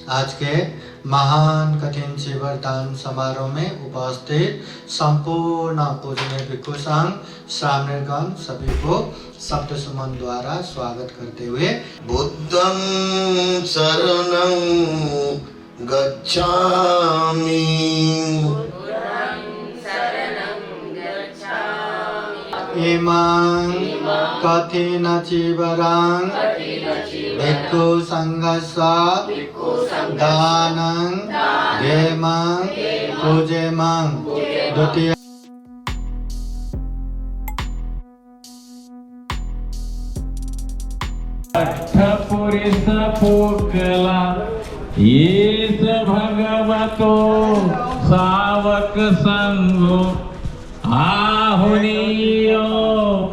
आज के महान कठिन शिवरदान समारोह में उपस्थित संपूर्ण पूजनीय भिक्षु संघ श्रावणगण सभी को शब्द सुमन द्वारा स्वागत करते हुए बुद्धं शरणं गच्छामि इमं कठिन शिवरं भिक्षु संघस्य दानं घेमं पूजेमं द्वितीय अठपुरिस पोकला येस भगवतो सावक संगो आहुनियो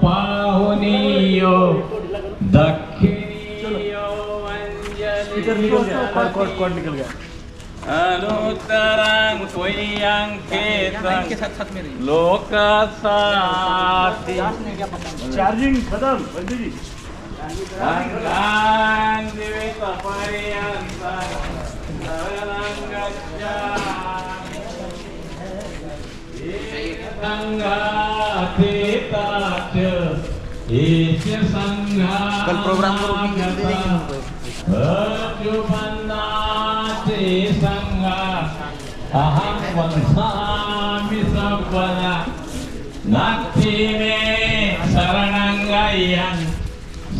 पाहुनियो दक्षिणियो अंजलि अनुत्तरं त्वयं केतं लोकसाति चार्जिंग खत्म बंदी जी अंगां दिवितपर्यन्तं शरणं गच्छामि एकसंघातीताच एष संघानागता कल प्रोग्राम को अचुबन्नाते संघा अहं वंसामि सब्बदा नास्ति मे शरणं गय्यं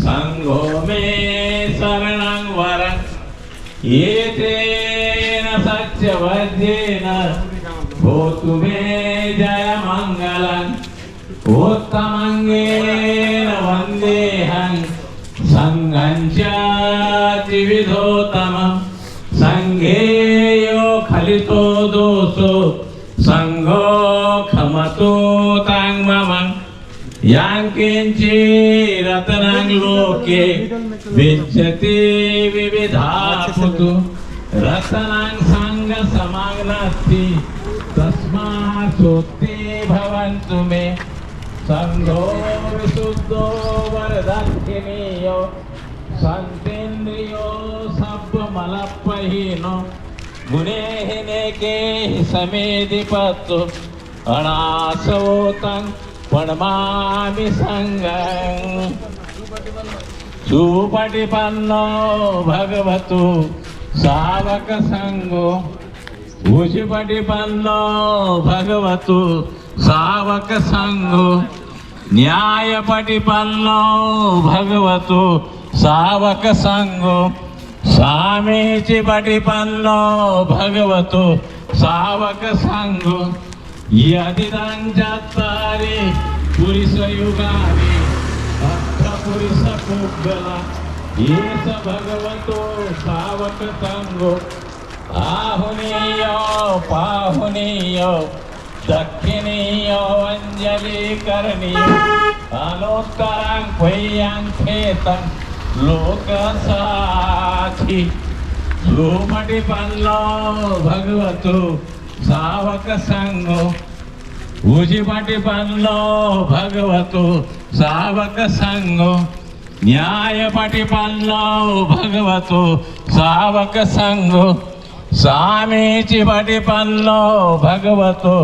संघो मे शरणं वरं एतेन सत्यवद्येन भूतु मे जयमङ्गलम् उत्तमङ्गेन वन्देऽहं संघं च त्रिविधोत्तमं संघेयो खलितो दोषो संघो खमतो तां मम यांकिंचिरत्नं लोके विद्यते विविधापुतु रत्नं संघ समाग्नास्ति तस्मात् सोत्ते भवन्तु मे संघो विशुद्धो वरदक्षिणीयो संतेन्द्रियो सब्बमलपहीनो गुणेहिनेके समेधिपत्तु अनासवोतं प्रणमामि संघं सुपटिपन्नो भगवतो सावक संघो उजुपटिपन्नो भगवतो सावक संघो न्यायपटिपन्नो भगवतो सावक संघो सामीचिपटिपन्नो भगवतो सावक संघो यदिदं चत्वारि पुरुषयुगानि अष्टपुरुषपुद्गला एष भगवतो सावक संघो आहुनीयो पाहुनीयो दक्षिणीयो अंजलिकरणीयो अनुत्तरं त्वयं खेतं लोकसाक्षी सुपटिपन्नो भगवतो सावक संघो उजिपटिपन्नो भगवतो सावक संघो न्यायपटिपन्नो भगवतो सावक संघो सामीचिपटिपन्नो भगवतो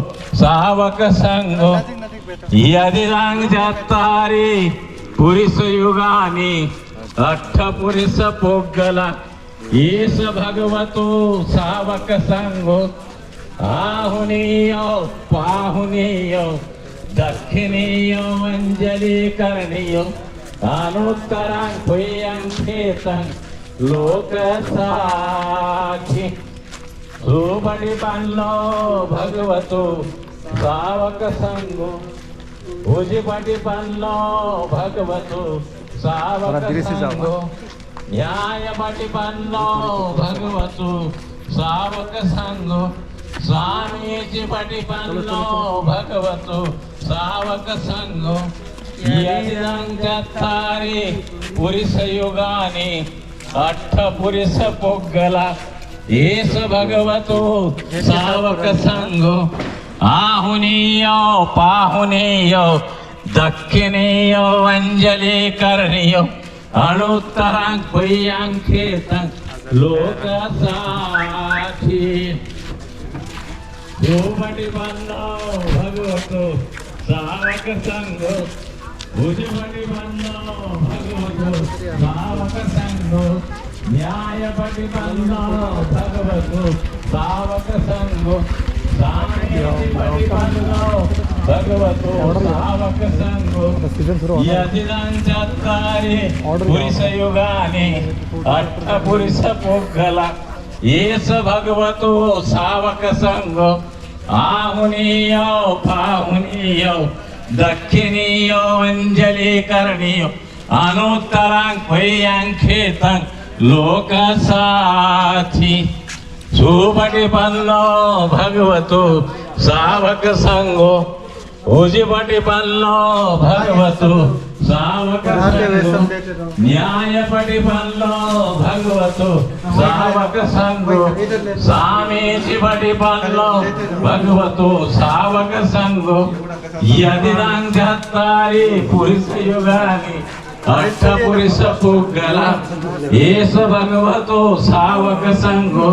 सावक संघो यदिदं चत्वारि पुरुषयुगानि अष्टपुरुषपुद्गला एष भगवतो सावक संघो आहुनीयो पाहुनीयो दक्षिणीयो अंजलिकरणीयो अनुत्तरं त्वयं खेतं लोकसाक्षी सुपटिपन्नो भगवतो सावक संघो उजिपटिपन्नो भगवतो सावक संघो न्यायपटिपन्नो भगवतो सावक संघो स्वामीचिपटिपन्नो भगवतो सावक संघो यदिदं चत्वारि पुरुषयुगानि अष्टपुरुषपुद्गला एष भगवतो सावक संघो आहुनीयो पाहुनीयो दक्षिणीयो अंजलिकरणीयो अनुत्तरं त्वयं खेतं लोकासाठी भूपटी बंधो भगवतो सावक संघ भुजपटी बंधो भगवतो सावक संघ न्यायपटी बंधो भगवतो सावक संघ साम्यपटी बंधो भगवतो सावक संघ यदिदांचत्तारि पुरुषयुगानि अष्टपुरुष पोग्गला येस भगवतो सावक संघ आहुनीय पाहुनीय दक्षिणीय अंजली करणीय अनुत्तरांखेतं लोकसाथी सुपटी पल्लो भगवतो सावक संघो उजिपटी पल्लो भगवतो सावक संघो न्यायपटी पल्लो भगवतो सावक संघो सामीचिपटी पल्लो भगवतो सावक संघो यदिदांचत्तारि पुरुषयुगानि अष्टपुरुष पुग्गला येस भगवतो सावक संघो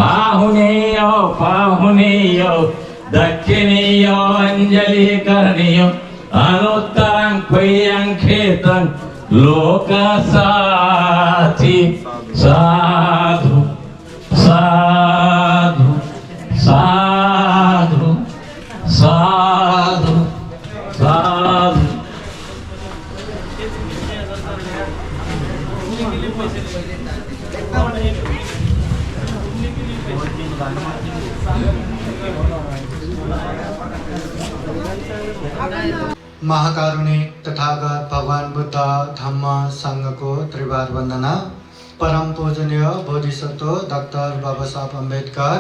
आहुनेय पाहुनेय दक्षिणीय अंजलि करणीय अनुत्तरांखेतं लोकसाथी साधु साधु साधु साधु साधु महाकारुणिक तथागत भगवान बुद्ध धम्म संघ को त्रिवार वंदना। परम पूजनीय बोधिसत्व डॉक्टर बाबा साहब अम्बेडकर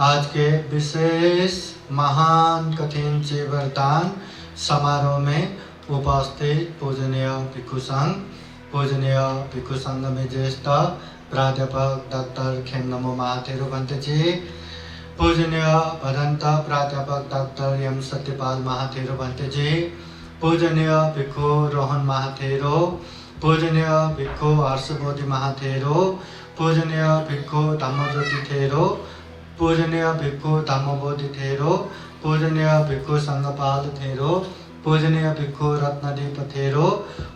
आज के विशेष महान कठिन जीवरदान समारोह में उपस्थित पूजनीय भिक्षु संघ में ज्येष्ठ प्राध्यापक डॉक्टर खेमनमो महाथेरो भंते जी, पूजनीय भदंत प्राध्यापक डॉक्टर एम सत्यपाल महाथेरो भंते जी, पूजनीय भिक्षु रोहन महाथेरो, पूजनीय भिक्षु हर्षबोधि महाथेरो, पूजनीय भिक्षु धम्मज्योति थेरो, पूजनीय भिक्षु धम्मबोधि थेरो, पूजनीय भिक्षु संगपाल थेरो, पूजनीय भिक्षु रत्नदीप थेरो,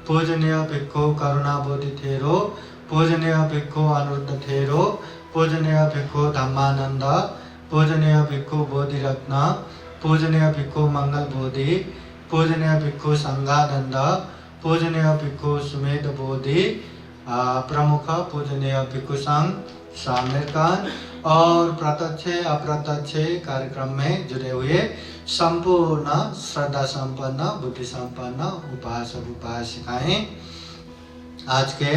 पूजनीय भिक्षु करुणाबोधि थेरो, पूजनीय भिक्षु अनिरुद्ध थेरो, पूजनीय भिक्षु धम्मानंद, पूजनीय भिक्षु बोधिरत्न, पूजनीय भिक्षु मंगल बोधि, पूजनीय भिक्षु संगानंद, पूजनीय भिक्षु सुमेध बोधि, प्रमुख पूजनीय भिक्षु संघ सामनेरगंज और प्रत्यक्ष अप्रत्यक्ष कार्यक्रम में जुड़े हुए संपूर्ण श्रद्धा संपन्न बुद्धि संपन्न उपासक उपासिकाएं, आज के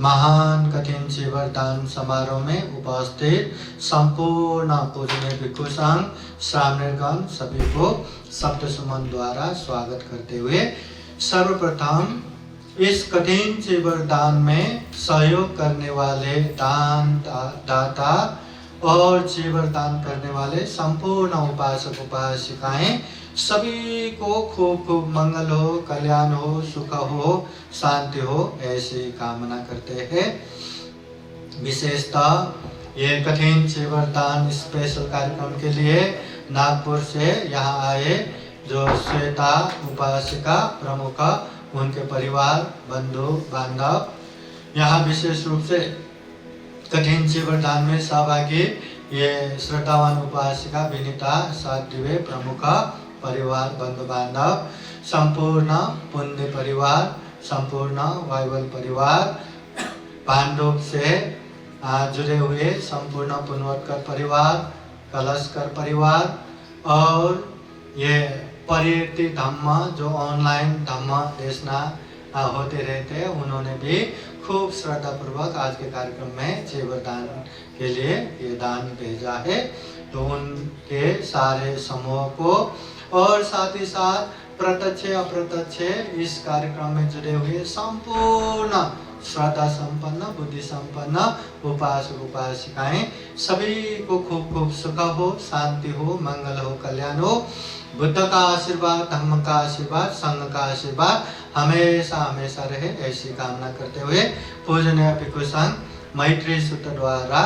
महान कठिन जीवरदान समारोह में उपस्थित संपूर्ण पूजनीय भिक्षु संघ सामनेरगंज सभी को शब्द सुमन द्वारा स्वागत करते हुए सर्वप्रथम इस कठिन जीवरदान में सहयोग करने वाले दान दाता और जीवरदान करने वाले संपूर्ण उपासक उपासिकाएं सभी को खूब खूब मंगल हो, कल्याण हो, सुख हो, शांति हो, ऐसी कामना करते हैं। विशेषतः ये कठिन जीवरदान स्पेशल कार्यक्रम के लिए नागपुर से यहाँ आए जो श्वेता उपासिका प्रमुख, उनके परिवार बंधु बांधव, यहाँ विशेष रूप से कठिन जीवरदान में सहभागी ये श्रद्धावान उपासिका विनीता साध्वी प्रमुख, परिवार बंधु बांधव, संपूर्ण पुण्य परिवार, संपूर्ण वाइवल परिवार, पांडव से जुड़े हुए संपूर्ण पुण्यवत्कर परिवार, कलशकर परिवार और ये परिवर्ती धम्म जो ऑनलाइन धम्म देशना होते रहते हैं, उन्होंने भी खूब श्रद्धा पूर्वक आज के कार्यक्रम में जीवरदान के लिए ये दान भेजा है। तो उनके सारे समूह को और साथ ही साथ प्रत्यक्ष अप्रत्यक्ष इस कार्यक्रम में जुड़े हुए संपूर्ण श्रद्धा संपन्न बुद्धि संपन्न उपासक उपासिकाएं सभी को खूब खूब सुख हो, शांति हो, मंगल हो, कल्याण हो, बुद्ध का आशीर्वाद, धम्म का आशीर्वाद, संघ का आशीर्वाद हमेशा हमेशा रहे, ऐसी कामना करते हुए पूजनीय भिक्षु संघ मैत्री सूत्र द्वारा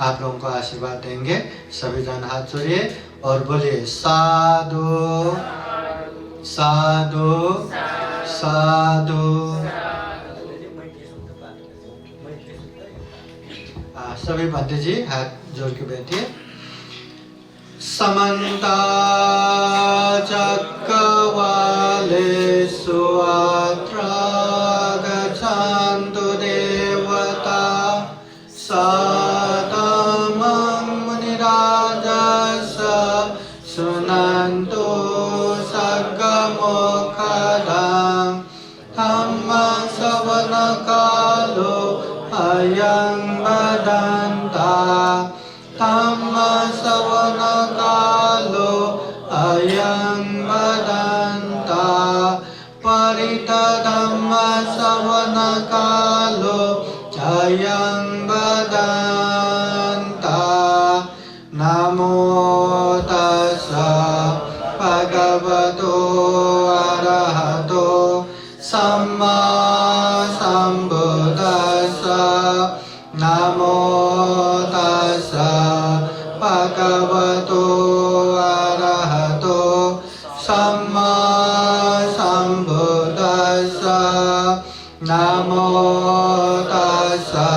आप लोगों को आशीर्वाद देंगे। सभी जन हाथ जोड़िए और बोलिए साधु साधु साधु। सभी पंडित जी हाथ जोड़ के बैठिए। समन्ता चक्रवालेषु अत्र गच्छन्तु देवता सततं मुनिराजस्य शृण्वन्तु सद्गमोक्षदं धम्मं श्रवणकालो अयं वदन्ता धम्मं श्रवणकालो अयं वदन्ता परितधम्मं श्रवणकालो अयं वदन्ता। नमो तस्सा भगवतो अरहतो सम्मा सम्बुद्दस्सा। नमो तस्सा भगवतो अरहतो सम्मा सम्बुद्दस्सा। नमो तस्सा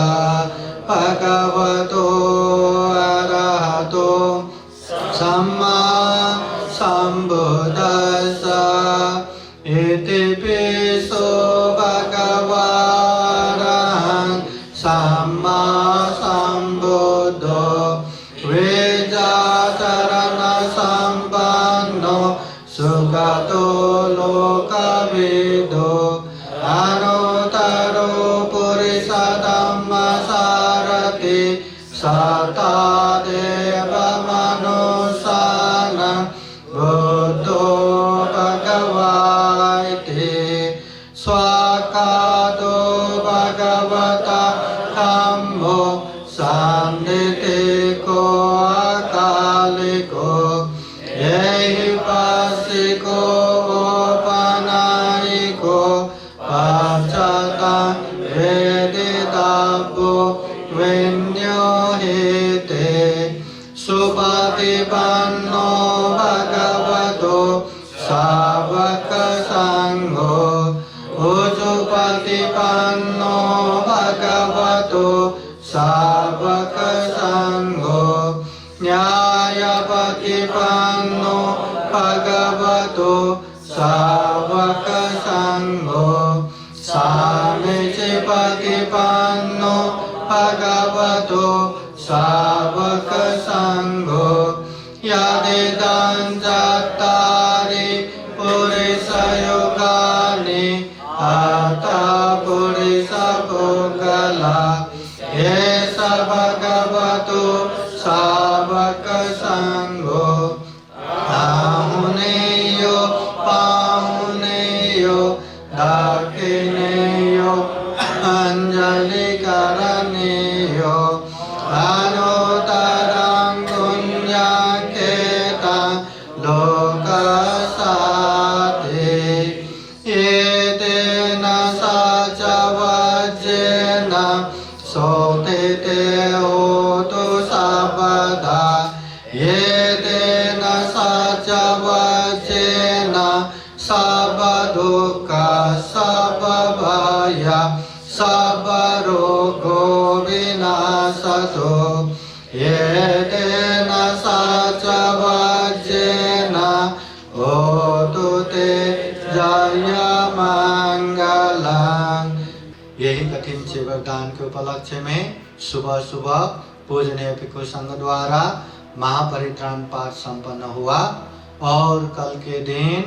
भगवतो अरहतो सम्मा सम्बुद्दस्सा। इति पिसो भगवान् सम्मा सम्बुद्धो वेदाचरण सम्पन्नो सुगतो लोकविदो अनुत्तरो पुरुषधम्मसारथि सता देवमनुष्याणां बुद्धो भगवाति स्वाकातो भगवता धम्मो सान्निधिको अकालिको ऐहिपासिको औपनायिको पश्चात् वेदितव्यो विन्योहिते सुपतिपन्नो भगवतो सावकसङ्घो उजुपतिपन्नो भगवतो सावकसङ्घो न्यायपतिपन्नो भगवतो सावकसङ्घो सामीचिपतिपन्नो भगवतो सावकसङ्घो यदिदं चत्वारि पुरुषयुगानि अथा पुरुषपुङ्गला एष भगवतो सावकसङ्घो। आहुनेयो पाहुनेयो दाक्षिणेयो अञ्जलिकरणेयो अनुत्तरं पुण्यक्षेत्रं लोकसाते। एतेन सचवज्रेण सोतिते होतु सर्वदा। एतेन सचवज्रेण सर्वदुःख सर्वभय सर्वरोगो विनाशतो। एतेन सचवज्रेण होतु ते जयमङ्गलम्। यही कठिन से वरदान के उपलक्ष्य में सुबह सुबह पूजनीय भिक्षु संघ द्वारा महापरित्राण पाठ संपन्न हुआ और कल के दिन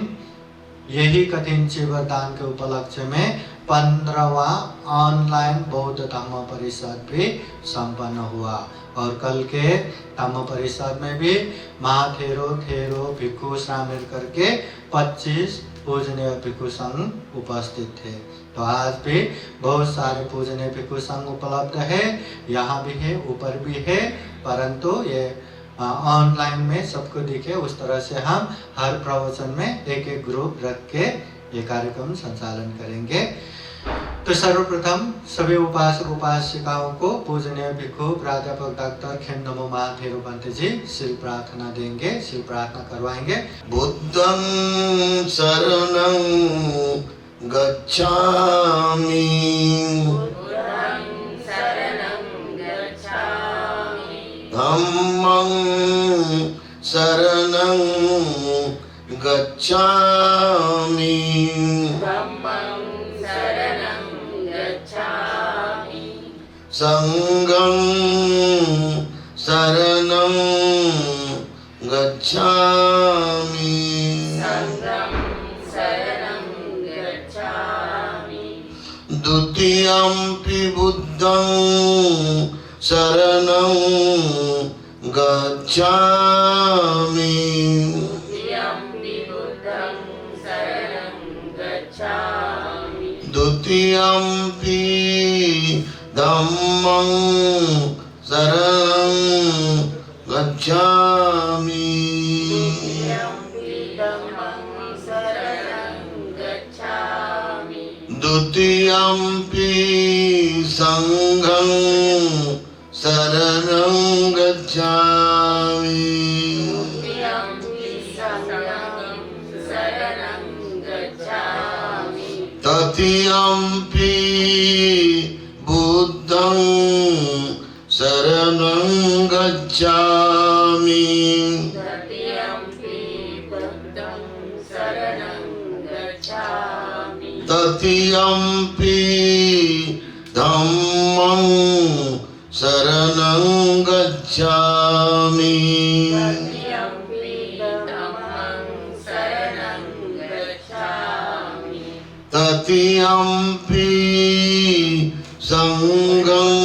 यही कठिन से वरदान के उपलक्ष्य में 15वां ऑनलाइन बौद्ध धम्म परिषद भी संपन्न हुआ। और कल के धम्म परिषद में भी महाथेरो थेरो भिक्षु शामिल करके 25 पूजनीय भिक्षु संघ उपस्थित थे। तो आज भी बहुत सारे पूजनीय भिक्षु संघ उपलब्ध है, यहाँ भी है, ऊपर भी है, परंतु ये ऑनलाइन में सबको दिखे उस तरह से हम हर प्रवचन में एक एक ग्रुप रख के ये कार्यक्रम संचालन करेंगे। तो सर्वप्रथम सभी उपासक उपासिकाओं को पूजनीय भिक्षु प्राध्यापक डॉक्टर खेमदमो महाथेरो बंते जी श्री प्रार्थना देंगे, श्री प्रार्थना करवाएंगे। बुद्धं शरणं गच्छामि धम्मं शरणं गच्छामि संघं शरणं गच्छामि द्वितीयंपि बुद्धं शरणं गच्छामि द्वितीयंपि धम्मं शरणं गच्छामि द्वितीयंपि संघं शरणं गच्छामि तृतीयंपि बुद्धं शरणं गच्छामि तृतीयंपि धम्मं शरणं गच्छामि तृतीयंपि संघं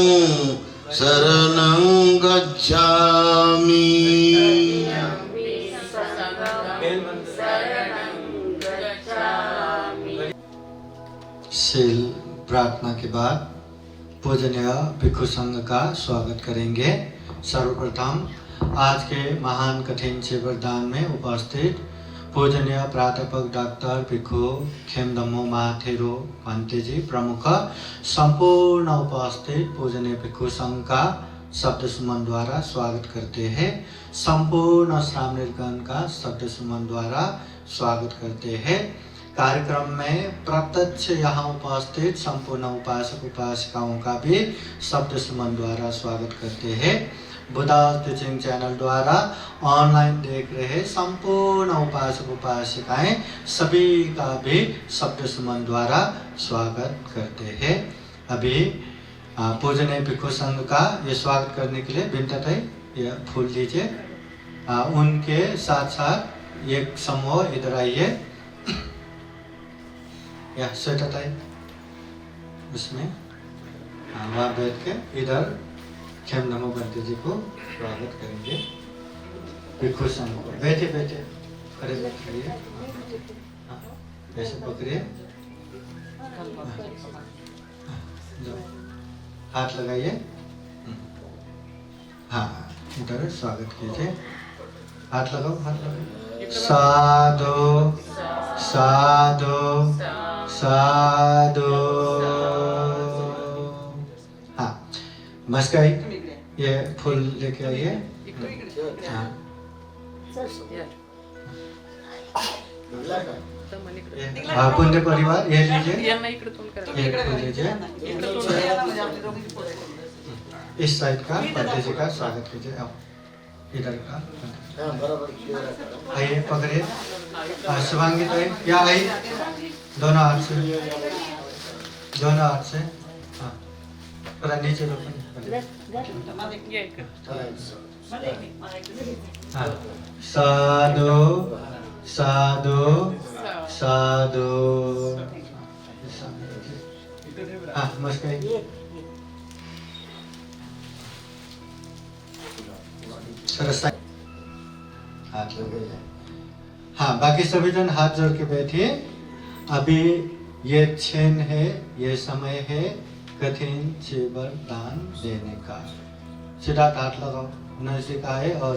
शरणं गच्छामि। शील प्रार्थना के बाद पूजनीय भिक्षु संघ का स्वागत करेंगे। सर्वप्रथम आज के महान कठिन शिवरदान में उपस्थित पूजनीय प्राध्यापक डॉक्टर भिक्षु खेमदमो महाथेरो बंते जी प्रमुख संपूर्ण उपस्थित पूजनीय भिक्षु संघ का शब्द सुमन द्वारा स्वागत करते हैं। संपूर्ण श्रावणीगण का शब्द सुमन द्वारा स्वागत करते हैं। कार्यक्रम में प्रत्यक्ष यहाँ उपस्थित संपूर्ण उपासक उपासिकाओं का भी शब्द सुमन द्वारा स्वागत करते हैं। बुद्धा टीचिंग चैनल द्वारा ऑनलाइन देख रहे संपूर्ण उपासक उपासिकाएं सभी का भी शब्द सुमन द्वारा स्वागत करते हैं। अभी पूजनीय भिक्षु संघ का ये स्वागत करने के लिए विनती ये फूल दीजिए। उनके साथ साथ एक समूह इधर आइए या स्वेटर उसमें वहाँ बैठ के इधर खेमदमो बंते जी को स्वागत करेंगे। भिक्षु संघ को बैठे बैठे खड़े बैठिए, ऐसे पकड़िए, हाथ लगाइए। हाँ इधर स्वागत कीजिए। हाथ लगाओ, हाथ लगाओ। साधु साधु साधु। हाँ बस गई, ये फूल लेके आइए। हाँ पुण्य परिवार ये लीजिए, एक फूल लीजिए। इस साइड का पंडित जी का स्वागत कीजिए। आओ इधर का आइए, पकड़िए। शिवांगी तो या आई, दोनों हाथ से, दोनों हाथ से। हाँ थोड़ा नीचे हाँ। साधु साधु साधु। हाँ मस्कई। हाथ लगाइए। हाँ बाकी सभी जन हाथ जोड़ के बैठिए। अभी ये क्षण है, ये समय है कठिन शिवर दान देने का। सीधा हाथ लगाओ, नजदीक आए और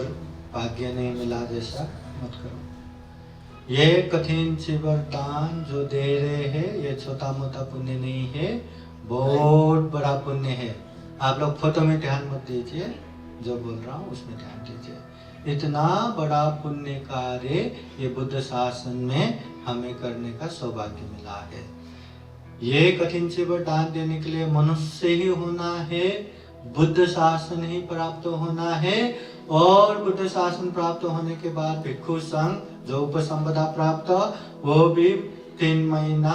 भाग्य नहीं मिला जैसा मत करो। ये कठिन सी वरदान जो दे रहे हैं ये छोटा मोटा पुण्य नहीं है, बहुत बड़ा पुण्य है। आप लोग फोटो में ध्यान मत दीजिए, जो बोल रहा हूँ उसमें ध्यान दीजिए। इतना बड़ा पुण्य कार्य ये बुद्ध शासन में हमें करने का सौभाग्य मिला है। ये कठिन से वरदान देने के लिए मनुष्य ही होना है, बुद्ध शासन ही प्राप्त होना है, और बुद्ध शासन प्राप्त होने के बाद भिक्षु संघ जो उपसंपदा प्राप्त, वो भी 3 महीना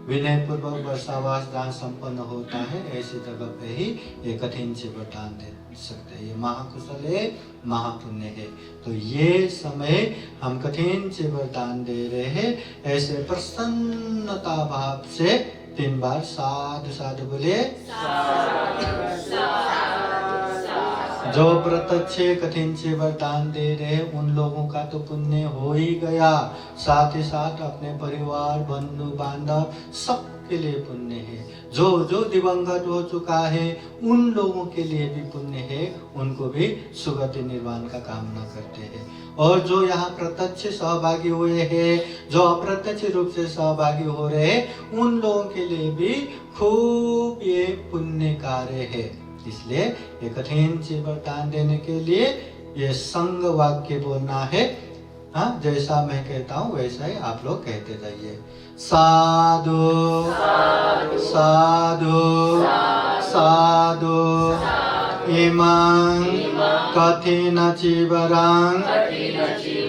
विनय पूर्वक वर्षावास दान संपन्न होता है। ऐसी जगह पे ही ये कठिन से वरदान दे सकते हैं। ये महाकुशल है, महापुण्य है। तो ये समय हम कठिन से वरदान दे रहे हैं, ऐसे प्रसन्नता भाव से 3 बार साधु साधु बोले। जो प्रत्यक्ष कठिन से वरदान दे रहे उन लोगों का तो पुण्य हो ही गया, साथ ही साथ अपने परिवार बंधु बांधव सबके लिए पुण्य है। जो जो दिवंगत हो चुका है उन लोगों के लिए भी पुण्य है, उनको भी सुगति निर्वाण का कामना करते हैं। और जो यहाँ प्रत्यक्ष सहभागी हुए हैं, जो अप्रत्यक्ष रूप से सहभागी हो रहे हैं, उन लोगों के लिए भी खूब ये पुण्य कार्य है। इसलिए ये कठिन से वरदान देने के लिए ये संग वाक्य बोलना है। हाँ, जैसा मैं कहता हूँ वैसा ही आप लोग कहते जाइए। साधु साधु साधु इमां कठिन चिवरं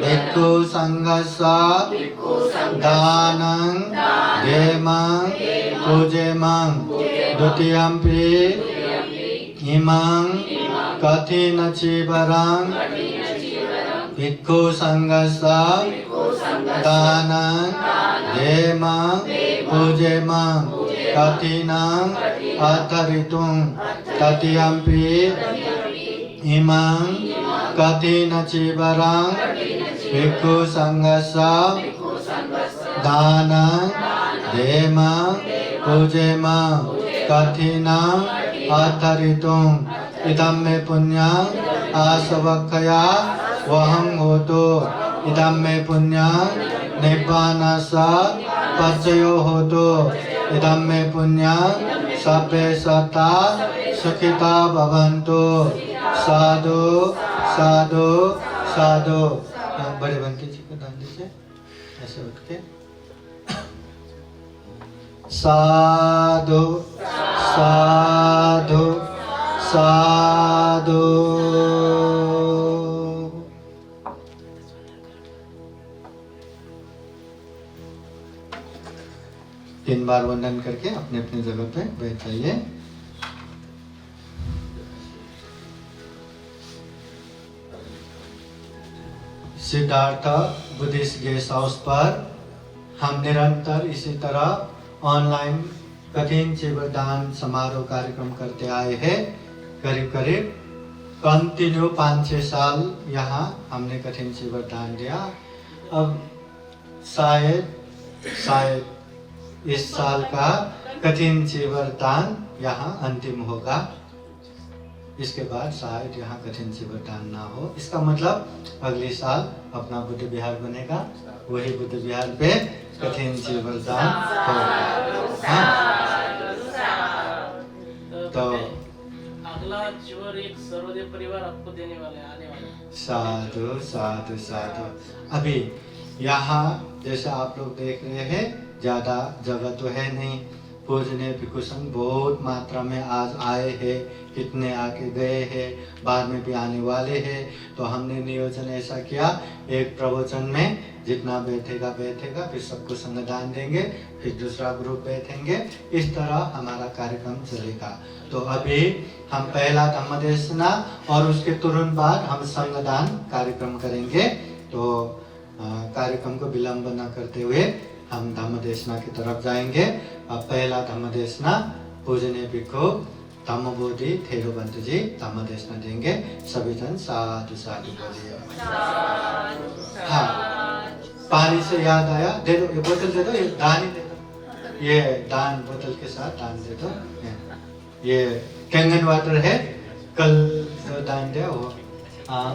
भिक्षु संघस्स दानं घेमं पूजेमं द्वितीयंपि इमां कठिन चिवरं भिक्षु संघस्स दानं घेमं पूजेमं कठिनं अथर्तुं तृतीयंपि इमां कठिन चिवरं भिक्षु संघस्स दानं घेमं पूजेमं कठिनं अथर्तुं इदं मे पुण्यं आसवक्खया वहं होतु इदं मे पुण्यं निब्बानस्य पच्चयो होतु इदं मे पुण्यं सभ्ये सत्ता सुखिता भवन्तु। साधु साधु साधु। बड़े बंटी जी को दान दीजिए, ऐसे उठ के। साधु साधु साधु। तीन बार वंदन करके अपने अपने जगह पे बैठ जाइए। सिद्धार्थ बुद्धिस्ट गेस्ट हाउस पर हम निरंतर इसी तरह ऑनलाइन कठिन से वरदान समारोह कार्यक्रम करते आए हैं। करीब करीब कंटिन्यू 5-6 साल यहाँ हमने कठिन से वरदान दिया। अब शायद इस साल का कठिन से वरदान यहाँ अंतिम होगा। इसके बाद शायद यहाँ कठिन से वरदान ना हो। इसका मतलब अगले साल अपना बुद्ध विहार बनेगा, वही बुद्ध विहार पे कठिन से वरदान होगा। तो अगला चिवर एक सर्वदेव परिवार आपको देने वाले आने वाले। साधु साधु साधु। अभी यहाँ जैसे आप लोग देख रहे हैं ज्यादा जगह तो है नहीं। पूजनीय भिक्षु संघ बहुत मात्रा में आज आए हैं, कितने आके गए हैं, बाद में भी आने वाले हैं। तो हमने नियोजन ऐसा किया, एक प्रवचन में जितना बैठेगा फिर सबको संगदान देंगे, फिर दूसरा ग्रुप बैठेंगे। इस तरह हमारा कार्यक्रम चलेगा। तो अभी हम पहला धम्मदेशना और उसके तुरंत बाद हम संगदान कार्यक्रम करेंगे। तो कार्यक्रम को विलंब न करते हुए हम धम्मदेशना की तरफ जाएंगे। अब पहला धम्मदेशना पूजनीय भिक्षु धम्मबोधि थेरोबंत जी धम्मदेशना देंगे। सभी जन साधु साधु बोलिए। हाँ, पानी से याद आया, दे दो ये बोतल, दे दो ये दान ही दे दो, ये दान बोतल के साथ दान दे दो। ये कैंगन वाटर है, कल जो दान दिया वो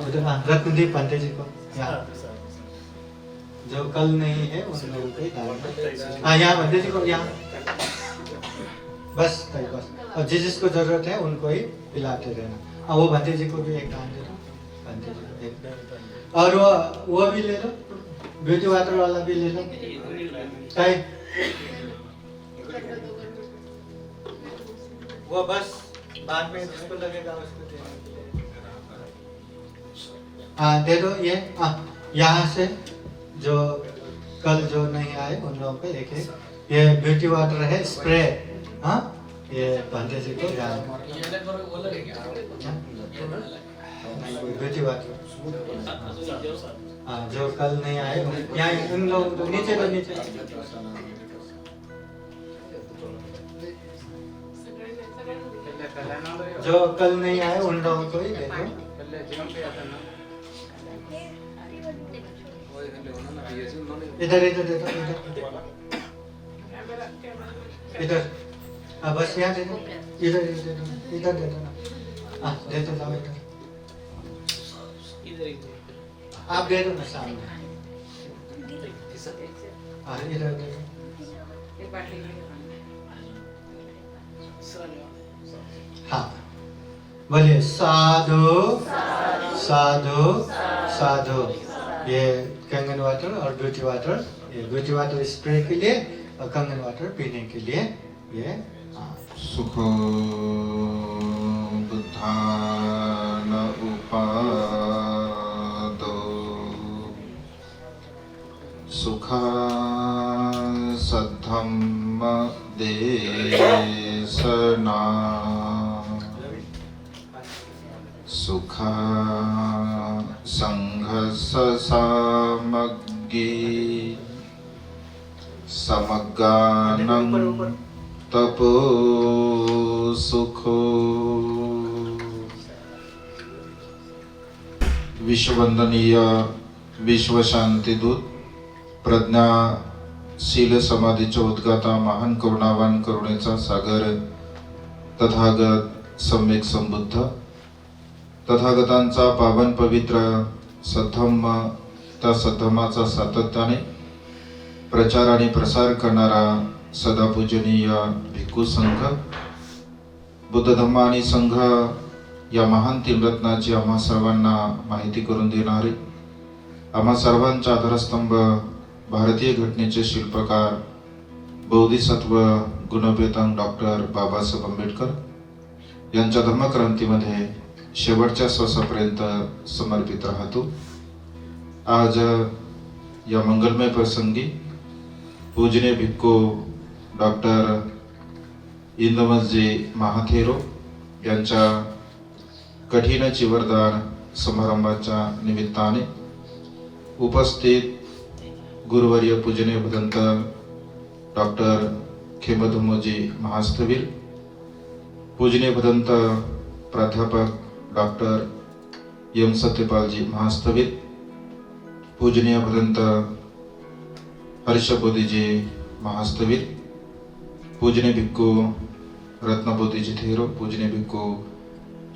उधर रत्नदीप पंडित जी को। जो कल नहीं है उन लोगों को ही दान। हाँ यहाँ भंते जी को यहाँ बस भाई बस, और जिसको जरूरत है उनको ही पिलाते रहना। हाँ वो भंते जी को भी एक दान दे दो, भंते जी को एक, और वो भी ले लो, ब्यूटी वाटर वाला भी ले लो। कहीं वो बस बाद में जिसको लगेगा उसको देने के लिए। हाँ दे दो ये। हाँ यहाँ से जो कल जो नहीं आए उन लोगों को एक एक ये ब्यूटी वाटर है स्प्रे। हाँ ये भंते जी को ब्यूटी वाटर। हाँ जो कल नहीं आए यहाँ इन लोगों को नीचे लो, नीचे जो कल नहीं आए उन लोगों को ही दे दो। इधर इधर दे दो, इधर हाँ बस यहाँ दे दो, इधर दे दो, इधर दे दो ना। हाँ दे दो, जाओ इधर, आप दे दो ना सामने। हाँ इधर दे दो। हाँ बोलिए साधु साधु साधु। ये कंगन वाटर और ब्यूटी वाटर, ये ब्यूटी वाटर स्प्रे के लिए और कंगन वाटर पीने के लिए ये। हाँ सुखो बुद्धान उपादो सुखा सद्धम्म देशना सुखा संघस सामग्री समगानं तपो सुखो। विश्ववंदनीय विश्व शांती दूत प्रज्ञा शील समाधीच्या उद्गाता महान करुणावान करुणेचा सागर तथागत सम्यक संबुद्ध तथागतांचा पावन पवित्र सद्धम्म त्या सद्धम्माचा सातत्याने प्रचार आणि प्रसार करणारा सदापूजनीय भिक्खू संघ बुद्ध धम्म आणि संघ या महान तीन रत्नाची आम्हा सर्वांना माहिती करून देणारे आम्हा सर्वांचा आधारस्तंभ भारतीय घटनेचे शिल्पकार बोधिसत्व गुणवेतांग डॉक्टर बाबासाहेब आंबेडकर यांच्या धर्मक्रांतीमध्ये शेवटच्या श्वासापर्यंत समर्पित राहतो। आज या मंगलमय प्रसंगी पूजनीय भिक्खू डॉक्टर इंदमजी महाथेरो यांच्या कठीण चिवरदान समारंभाच्या निमित्ताने उपस्थित गुरुवर्य पूजनीय भदंत डॉक्टर खेमधुमोजी महास्थवीर, पूजनीय भदंत प्राध्यापक डॉक्टर एम सत्यपालजी महास्थवीर, पूजनीय भदंत हर्षबोधीजी महास्थवीर, पूजनीय भिक्खू रत्नबोधीजी थेरो, पूजनीय भिक्खू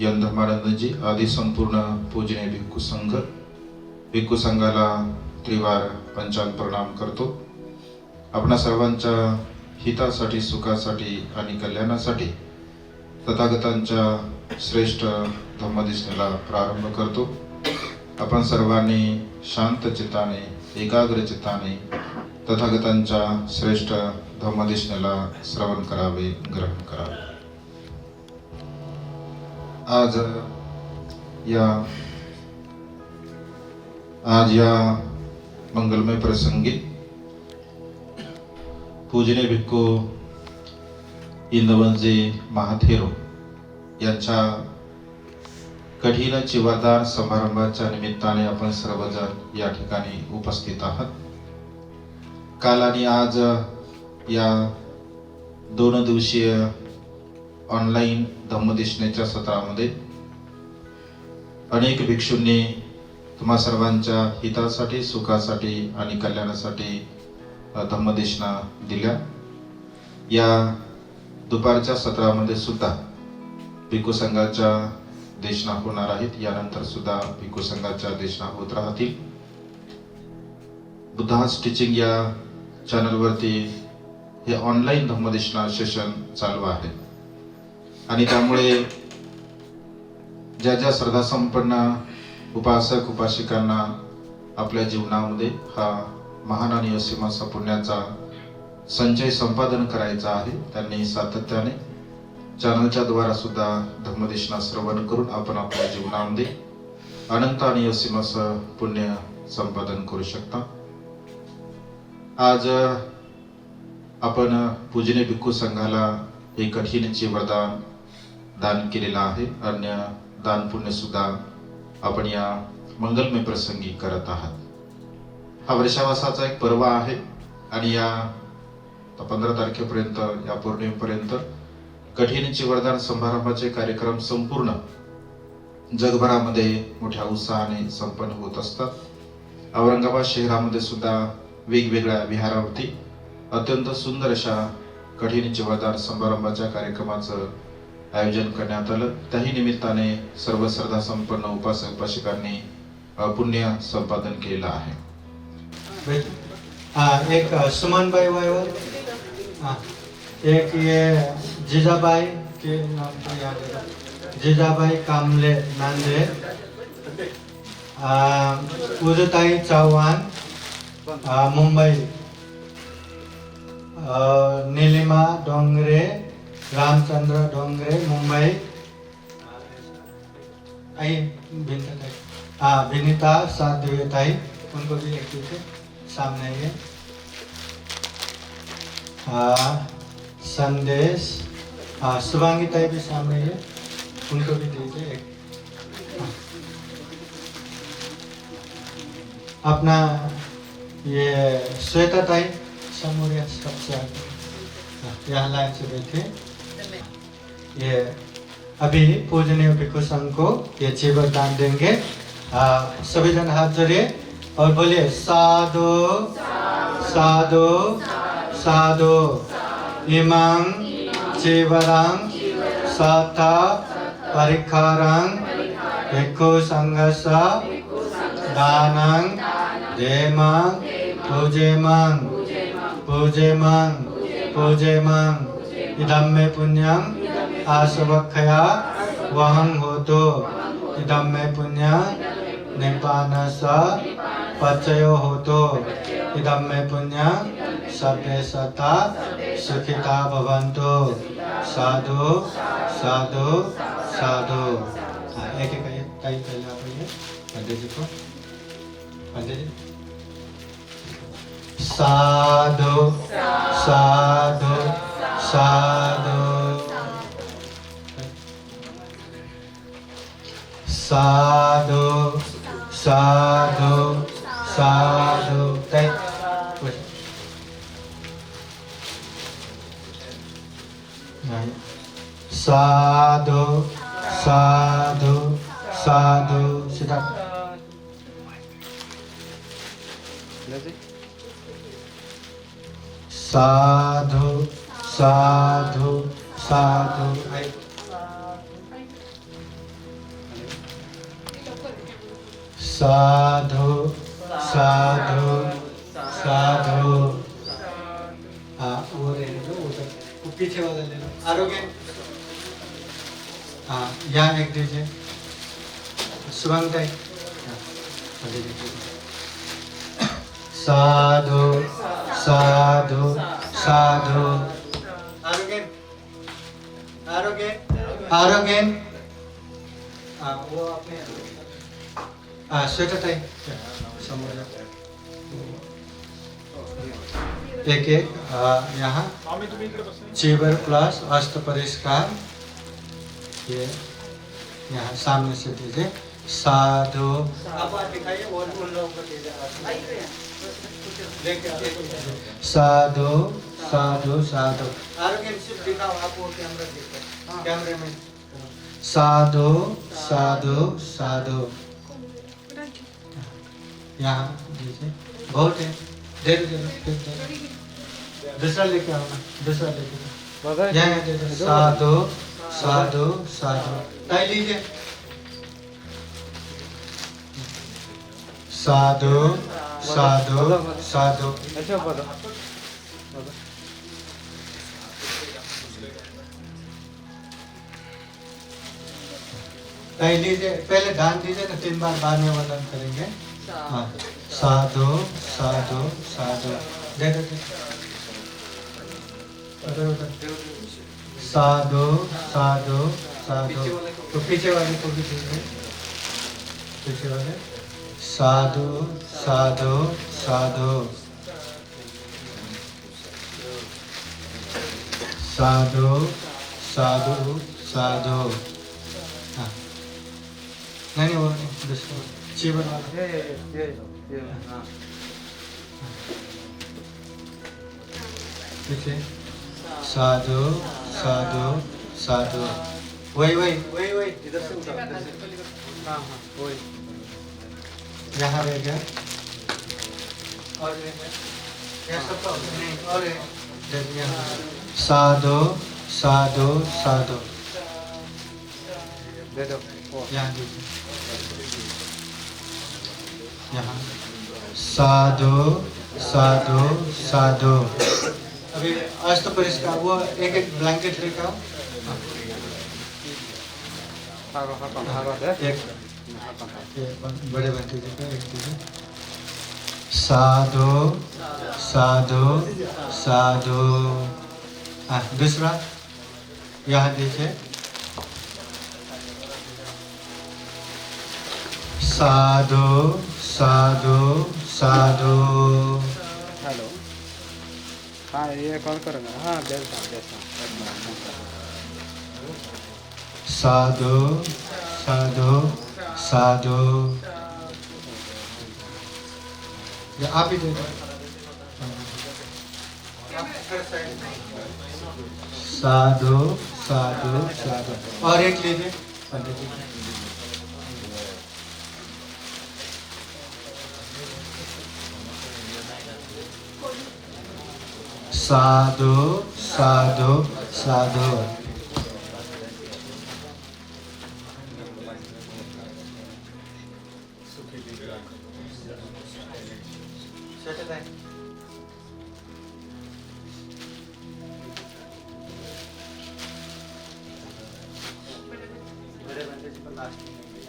यन धर्मानंदजी आदि संपूर्ण पूजनीय भिक्खू संघ, भिक्खू संघाला त्रिवार पंचांग प्रणाम करतो। आपणा सर्वांच्या हितासाठी सुखासाठी आणि कल्याणासाठी तथागतांच्या श्रेष्ठ धम्मदेशनेला प्रारंभ करतो। आपण सर्वांनी शांत चित्ताने एकाग्र चित्ताने तथागतांच्या श्रेष्ठ धम्मदेशनेला श्रवण करावे, ग्रहण करावे। आज या मंगलमय प्रसंगी पूजनीय भिक्खू इंदमजी महाथेरो यांच्या कठीण चिवरदान समारंभाच्या निमित्ताने आपण सर्वजण या ठिकाणी उपस्थित आहात। काल आणि आज या 2 दिवसीय ऑनलाईन धम्मदेशनेच्या सत्रामध्ये अनेक भिक्षूंनी तुम्हा सर्वांच्या हितासाठी सुखासाठी आणि कल्याणासाठी धम्मदेशना दिल्या। या दुपारच्या सत्रामध्ये सुद्धा भिक्खू संघाच्या देशना होणार आहेत, यानंतर सुद्धा भिक्खू संघाच्या देशना होत राहतील। बुद्धास टीचिंग या चॅनलवरती हे ऑनलाईन धम्मदेशना सेशन चालू आहे आणि त्यामुळे ज्या ज्या श्रद्धासंपन्न उपासक उपासिकांना आपल्या जीवनामध्ये हा महान आणि असीम असा पुण्याचा संचय संपादन करायचा आहे, त्यांनी सातत्याने चॅनलच्या द्वारा सुद्धा धम्मदेशना श्रवण करून आपण आपल्या जीवनामध्ये अनंत आणि असीम असं पुण्य संपादन करू शकता. आज आपण पूजनीय भिक्खू संघाला हे कठीणचे वरदान दान केलेलं आहे. अन्य दान पुण्य सुद्धा आपण या मंगलमय प्रसंगी करत आहात. हा वर्षावासाचा एक पर्व आहे आणि या 15 तारखेपर्यंत या पौर्णिमेपर्यंत कठीणचे वरदान समारंभाचे कार्यक्रम संपूर्ण जगभरामध्ये मोठ्या उत्साहाने संपन्न होत असतात. औरंगाबाद शहरामध्ये सुद्धा वेगवेगळ्या विहारावरती अत्यंत सुंदर अशा कठीणचे वरदान समारंभाच्या कार्यक्रमाचं आयोजन करण्यात आलं. त्याही निमित्ताने सर्व श्रद्धा संपन्न उपासक उपासिकांनी पुण्य संपादन केलेलं आहे. एक सुमन भाई वायवर, एक ये जीजाबाई के नाम से याद है, जीजाबाई कामले नांदे, उदताई चौहान मुंबई, नीलिमा डोंगरे, रामचंद्र डोंगरे मुंबई, विनीता साध्वीताई, उनको भी एक दीजिए सामने ये संदेश, शुभांगी ताई भी सामने ये, उनको भी दीजिए एक. अपना ये श्वेता ताई समोर या सबसे आगे यहाँ लाइन से बैठे. ये अभी पूजनीय भिक्खू संघ को ये जीवन दान देंगे. सभी जन हाथ जोड़िए और बोलिए साधु साधु साधु. इमं जीवरं साथा परिखारं भिक्खु संघस्य दानं देमं पूजेमं पूजेमं पूजेमं. इदं मे पुण्यं आसवक्षया वहं होतु. इदं मे पुण्यं निब्बानस्य पचयो होतु. इदं मे पुण्यं सर्वे सदा सुखिता भवन्तु. साधु साधु साधु. एक एक ताई पहले आप ये पंडित जी को, पंडित जी. साधु साधु साधु साधु साधु साधु. साधु साधु साधु. सीधा साधु साधु साधु. साधु साधु साधु. वो ले लो, वो पीछे वाला ले लो. आरोग्य यहाँ एक दीजिए. शुभंग ताई साधु साधु साधु. आरोग्य आरोग्य आरोग्य. वो अपने श्वेता ताई समोर एक एक. यहाँ चीवर प्लस अस्त परिष्कार ये यहाँ सामने से दीजिए. साधु आप दिखाइए और उन लोगों को दीजिए. साधु साधु साधु. आरोग्य सिर्फ दिखाओ, आप वो कैमरा देखो, कैमरे में. साधु साधु साधु. यहाँ दीजिए. बहुत है, दे दो. दूसरा लेके आओ ना, दूसरा लेके. यहाँ दे दो. साधु साधु साधु. ताई लीजिए. साधु साधु साधु। पहले दान दीजिए ना, 3 बार बाद में वंदन करेंगे। हाँ, साधु साधु साधु। दे दे दे। साधु साधु साधु। तो पीछे वाले को भी दीजिए, पीछे वाले। साधु साधु साधु साधु साधु साधु। हाँ, नहीं वो नहीं, दूसरा जीवन वाला। पीछे साधु साधु साधु। वही वही वही वही, इधर से उठा, इधर से। हाँ हाँ वही, यहाँ रह गया और रह गया, यहाँ सबका नहीं और यहाँ। साधु साधु साधु। दे दो यहाँ दीजिए, यहाँ साधु साधु साधु। अभी अष्टपरिश का वो एक एक ब्लैंकेट लेकर आओ। एक बड़े बंटी जी का एक दीजिए। साधु साधु साधु। हाँ, दूसरा यहाँ दीजिए। साधु साधु साधु। हेलो, हाँ ये कॉल करूँगा। हाँ जैसा साधु साधु साधु। आप ही दे दो। साधु साधु साधु। और एक लीजिए पंडित जी। साधु साधु साधु। बड़े बंदे जी को लास्ट में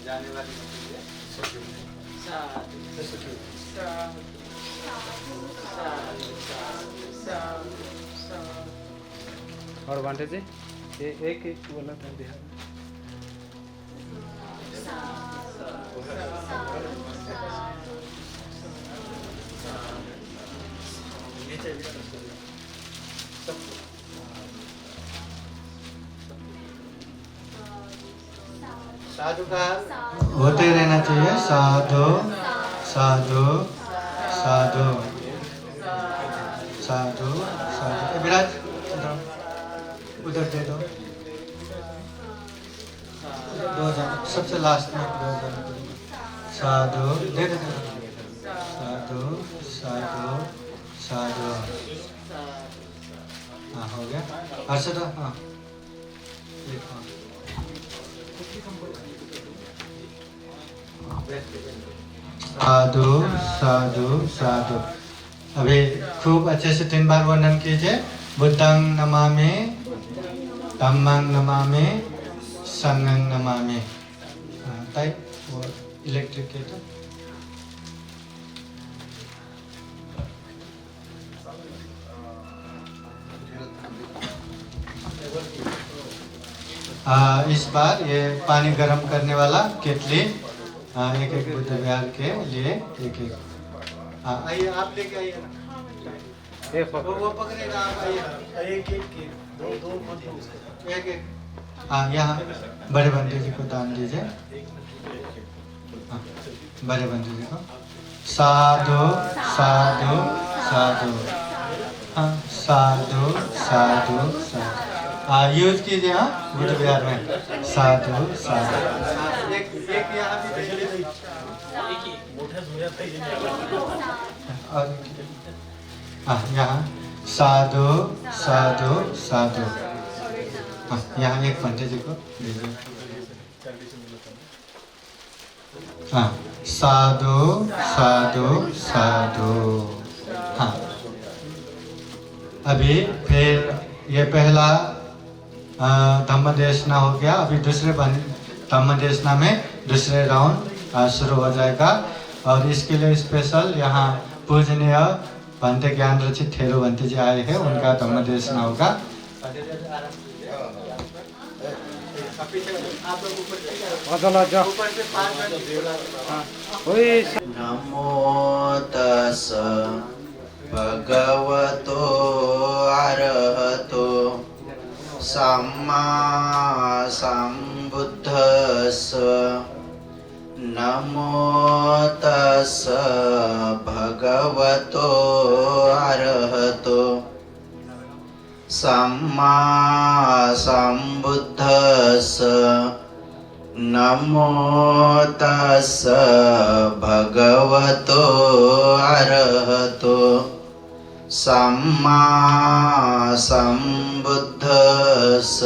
जाने वाली और वांटे जी ये एक एक बोला था बिहार में। साधु का होते रहना चाहिए। साधु साधु साधु साधु साधु। विराज उधर दे दो, 2 जन सबसे लास्ट में 2 जन। साधु दे दे। साधु साधु साधु। हाँ हो गया। हर्षद हाँ साधु साधु साधु। अभी खूब अच्छे से 3 बार वर्णन कीजिए। बुद्धं नमामि, धम्मं नमामि, संघं नमामि। ताई वो इलेक्ट्रिक के तो इस बार ये पानी गर्म करने वाला केतली एक एक बुद्ध विहार के लिए एक एक। आइए आप लेके आइए ना, वो पकड़ेगा। आप आइए एक एक। हाँ यहाँ बड़े बंदे जी को दान दीजिए। बड़े बंदे जी को साधु साधु साधु। हाँ साधु साधु साधु। यूज कीजिए। हाँ बुद्ध विहार में साधु साधु। एक यहाँ भी और हाँ यहाँ साधु साधु साधु। हाँ यहाँ एक पंडित जी को दीजिए। हाँ साधु साधु साधु। हाँ, अभी फिर ये पहला धम्म देशना हो गया। अभी दूसरे धम्म देशना में दूसरे राउंड शुरू हो जाएगा और इसके लिए स्पेशल यहाँ पूजनीय भंते ज्ञान रचित थेरो भंते जी आए हैं, उनका धम्म देशना होगा। नमो तस् भगवतो अरहतो सम्मा सम्बुद्धस्स। नमो तस् भगवतो अरहतो सम्मा सम्बुद्धस्स। नमो तस् भगवतो अरहतो सम्मा सम्बुद्धस्स।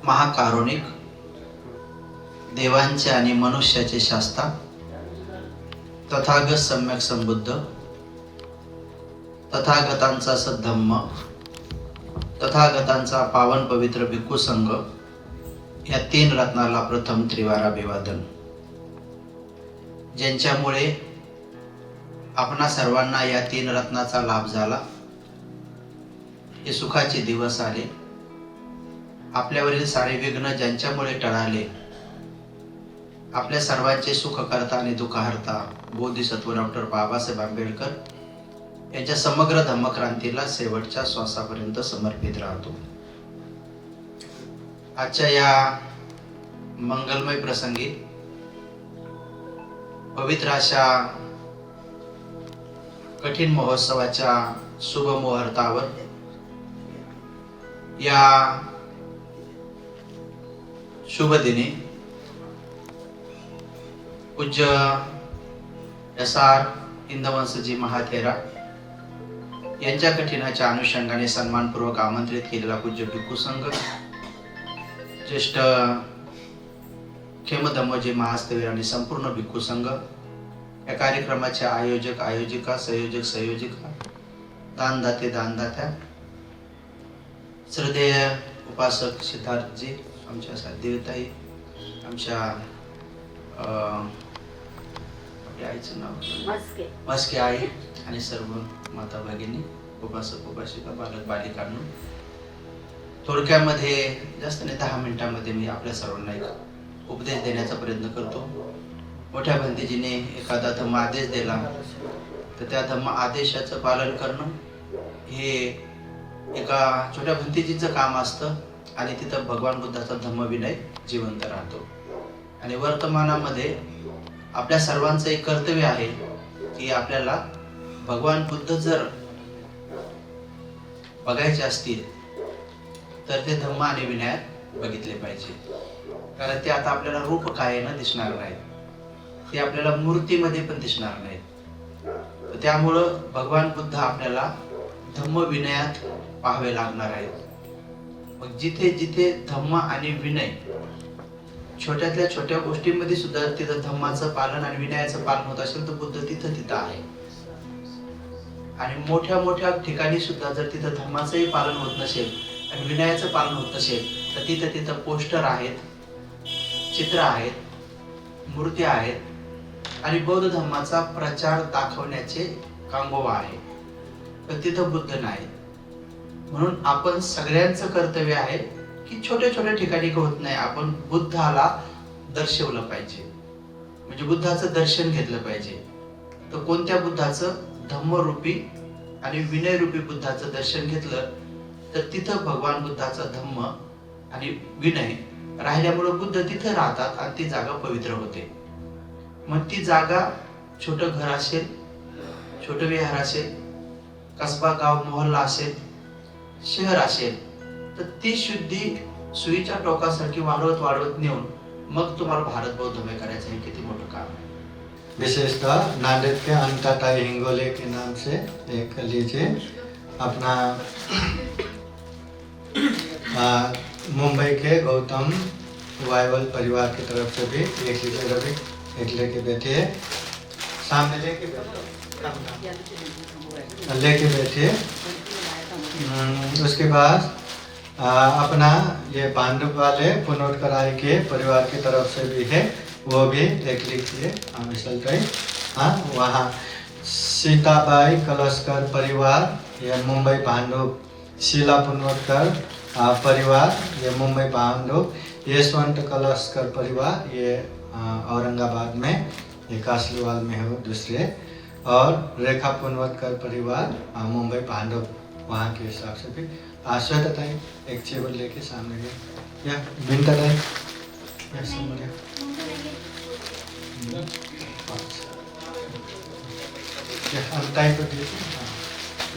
महाकारुणिक देवांचे आणि मनुष्याचे शास्ता तथागत सम्यक संबुद्ध, तथागतांचा सद्धम्म, तथागतांचा पावन पवित्र भिक्खू संघ, या 3 रत्नाला प्रथम त्रिवार अभिवादन। ज्यांच्यामुळे आपणा सर्वांना या 3 रत्नाचा लाभ झाला, हे सुखाचे दिवस आले। आपल्यावरील सारे विघ्न ज्यांच्यामुळे टळाले, आपल्या सर्वांचे सुख करता आणि दुःख हरता बोधिसत्व डॉक्टर बाबासाहेब आंबेडकर यांच्या समग्र धम्मक्रांतीला शेवटच्या श्वासापर्यंत समर्पित राहतो। आजच्या या मंगलमय प्रसंगी पवित्र अशा कठीण महोत्सवाच्या शुभ मुहूर्तावर या शुभ दिनी पूज्य SR इंदवंशजी महाथेरा यांच्या कठीणाच्या अनुषंगाने सन्मानपूर्वक आमंत्रित केलेला पूज्य भिक्खू संघ, ज्येष्ठ खेमधम्मजी महास्थवीर आणि संपूर्ण भिक्खू संघ, या कार्यक्रमाचे आयोजक, आयोजिका, संयोजक, संयोजिका, दानदाते, दानदात्या, श्रद्धेय उपासक सिद्धार्थजी, आमच्या साध्यताई, आमच्या आपल्या आईचं नाव मस्के आई आणि सर्व माता भगिनी, उपासक, उपासिका, बालक, बालिकांनो, थोडक्यामध्ये जास्त नाही 10 मिनिटांमध्ये मी आपल्या सर्वांना एक उपदेश देण्याचा प्रयत्न करतो। मोठ्या भंतेजीने एखादा धम्म आदेश दिला तर त्या धम्म आदेशाचं पालन करणं हे एका छोट्या भंतेजीचं काम असतं आणि तिथं भगवान बुद्धाचा धम्मविनय जिवंत राहतो। आणि वर्तमानामध्ये आपल्या सर्वांचं एक कर्तव्य आहे की आपल्याला भगवान बुद्ध जर बघायचे असतील तर ते धम्म आणि विनयात बघितले पाहिजे, कारण ते आता आपल्याला रूप काय न दिसणार नाहीत, ते आपल्याला मूर्तीमध्ये पण दिसणार नाहीत। त्यामुळं भगवान बुद्ध आपल्याला धम्म विनयात पाहावे लागणार आहेत। मग जिथे जिथे धम्म आणि विनय छोट्यातल्या छोट्या गोष्टींमध्ये सुद्धा तिथं धम्माचं पालन आणि विनयाचं पालन होत असेल तर बुद्ध तिथं तिथं आहे, आणि मोठ्या मोठ्या ठिकाणी सुद्धा जर तिथं धम्माचंही पालन होत नसेल आणि विनयाचं पालन होत नसेल तर तिथं तिथं पोस्टर आहेत, चित्र आहेत, मूर्त्या आहेत आणि बौद्ध धर्माचा प्रचार दाखवण्याचे कांगोवा आहे, तर तिथं बुद्ध नाही। म्हणून आपण सगळ्यांचं कर्तव्य आहे की छोट्या छोट्या ठिकाणी होत नाही, आपण बुद्धाला दर्शवलं पाहिजे, म्हणजे बुद्धाचं दर्शन घेतलं पाहिजे। तर कोणत्या बुद्धाचं? धम्मरूपी आणि विनयरूपी बुद्धाचं दर्शन घेतलं तर तिथं भगवान बुद्धाचा धम्म आणि विनय राहिल्यामुळे बुद्ध तिथं राहतात आणि ती जागा पवित्र होते। मग ती जागा छोटं घर असेल, छोटं विहार असेल, कसबा, गाव, मोहल्ला असेल, शहर असेल, तर ती शुद्धी सुईच्या टोकासारखी वाढवत वाढवत नेऊन मग तुम्हाला भारत बौद्धमय करायचं है। किती मोठं काम है। विशेषतः नांदेड़ के अंताताई हिंगोले के नाम से एक लीजिए अपना मुंबई के गौतम वाइवल परिवार की तरफ से भी एक लीजिए रवि, एक लेके बैठिए, सामने लेके बैठिए। उसके बाद अपना ये पांडव वाले पुनोत्कराय के परिवार की तरफ से भी है, वो भी एक लिखिए। मिसल गई। हाँ, वहाँ सीताबाई कलस्कर परिवार, ये मुंबई भांडुप, शीला पुनोत्कर परिवार, ये मुंबई भांडुप, यशवंत कलस्कर परिवार, ये औरंगाबाद में, ये कासलीवाल में है वो दूसरे, और रेखा पुनोत्कर परिवार मुंबई भांडुप, वहाँ के हिसाब से भी। श्वेता ताई एक चेबल लेके सामने गए, या बिंता ताई या सामने हम ताई को दिए थे,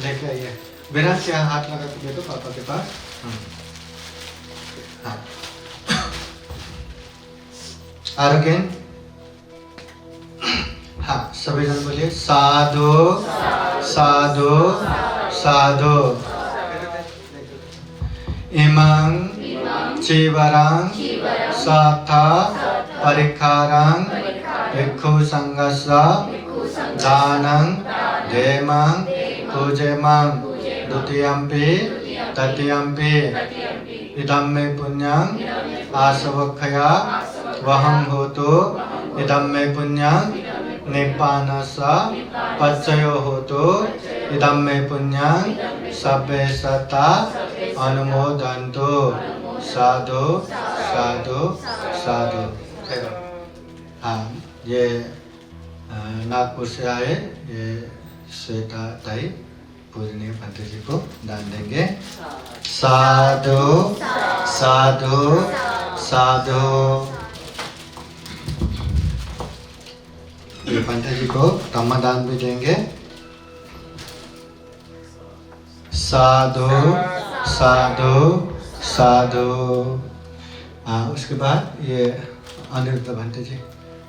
लेके आइए। विराट के हाथ लगा के दे दो पापा के पास। हाँ, आरोग्य। हाँ, सभी जन बोलिए साधु साधु साधु। इमं चीवरं साथा परिखारं भिक्षु संघस्य दानं धेमं पूजेमं द्वितीयंपि तृतीयंपि इदं मे पुण्यं आसवक्षया वहं होतु इदं मे पुण्यं निप्पानस्य पच्चयो होतु इदं मे पुण्यं सब्बे सत्ता अनुमोदन्तु। साधु साधु साधु। हाँ, ये नागपुर से आए ये श्वेता ताई पूजनीय पंडित जी को दान देंगे। साधु साधु साधु। ये पंडित जी को दान भी देंगे। साधु साधु साधु। उसके बाद ये अनिरुद्ध भंते जी,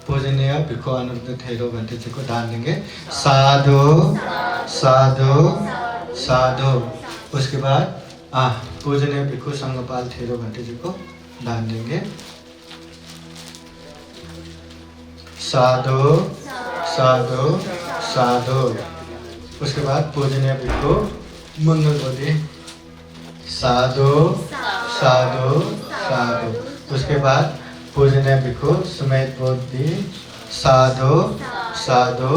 पूजनीय भिक्षु अनिरुद्ध थेरो भंते जी को दान देंगे। साधु साधु साधु। उसके बाद पूजनीय भिक्षु संगपाल थेरो भंते जी को दान देंगे। साधु साधु साधु। उसके बाद पूजनीय भिक्षु मंगल बोधी। साधु साधु साधु। उसके बाद पूजनीय भिक्षु सुमेध बोधी। साधु साधु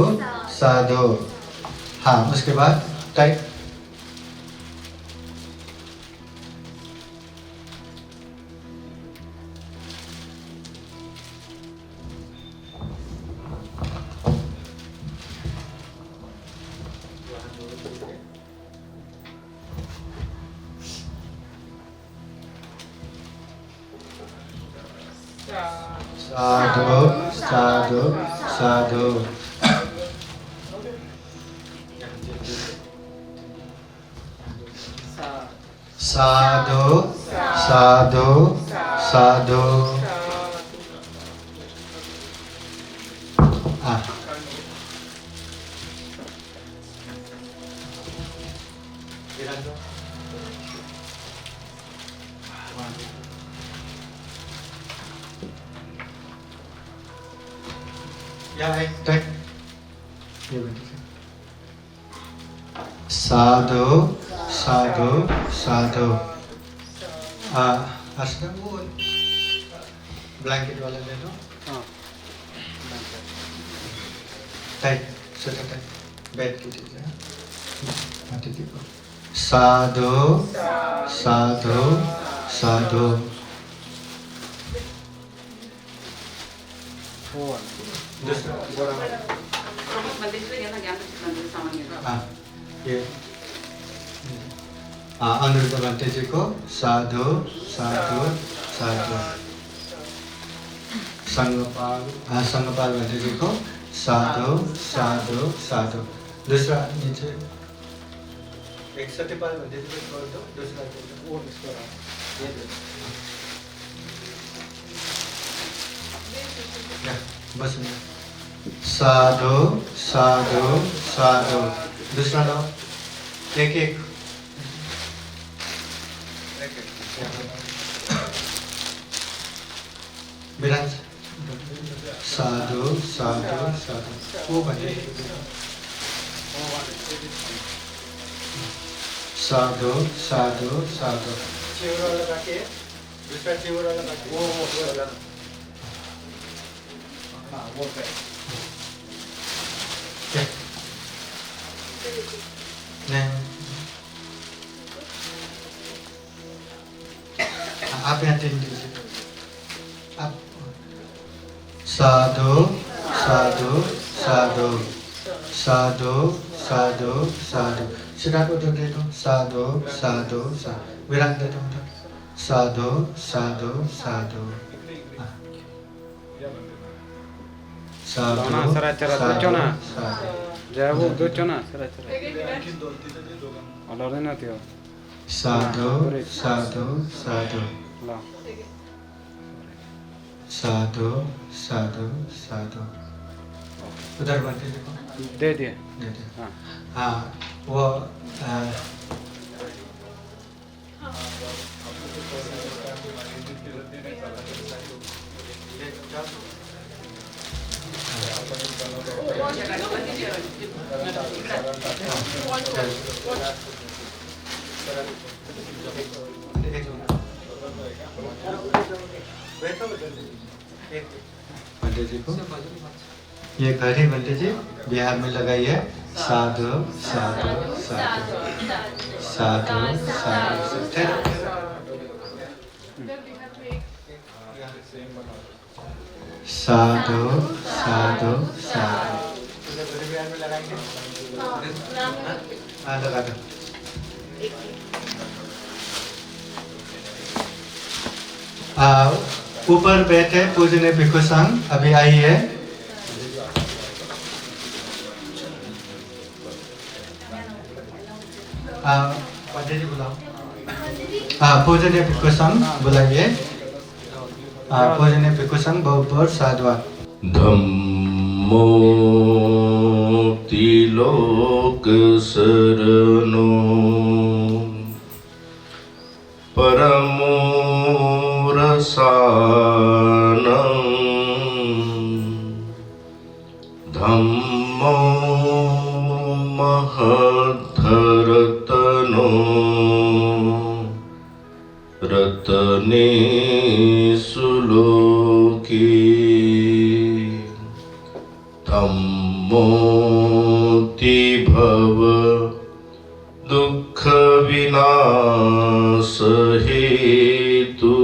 साधु। हाँ, उसके बाद टाइप साधु साधु साधु। साधु साधु साधु। साधु साधु साधु। वो ब्लैंकेट वाला ले लो। बैठ के दीजिए। साधु साधु साधु। ये अनिरुद्ध भंते जी को साधु साधु साधु। संगपाल भंते जी को साधु साधु साधु। दूसरा नीचे एक सत्यपाल भंते जी को छोड़ दो, दूसरा वो बस साधु साधु साधु। दूसरा लो, एक एक। विराज साधु साधु साधु ओ भन्ने साधु साधु साधु चिवरवाला काके दुसरा चिवरवाला काके वो वाला हां वो पे नहीं आप यहाँ तीन दीजिए आप साधु साधु साधु साधु साधु साधु सिद्धार्थ को दे दो साधु साधु साधु विराट दे दो साधु साधु साधु साधु दोना सराचरा दोचोना साधु जाबो दोचोना सराचरा अलरे ना थियो साधु साधु साधु ला साधु साधु साधु उधर बनते देखो दे दिए दे दे हां हाँ वो पंडित जी को ये घड़ी पंडित जी बिहार में लगाई है साधु साधु साधु साधु साधु साधु साधु साधु हाँ लगा दो ऊपर बैठे पूजने भिक्षु संघ अभी आई है पंडित जी बुलाओ पूजनीय भिक्षु संघ बुलाइए पूजनीय भिक्षु संघ बहुत बहुत साधुवाद धम्मो तिलोक शरणो परमो रसानं धम्मो महद्धरतनो रतने सुलोकी धम्मोति भव दुःख विनाश हेतु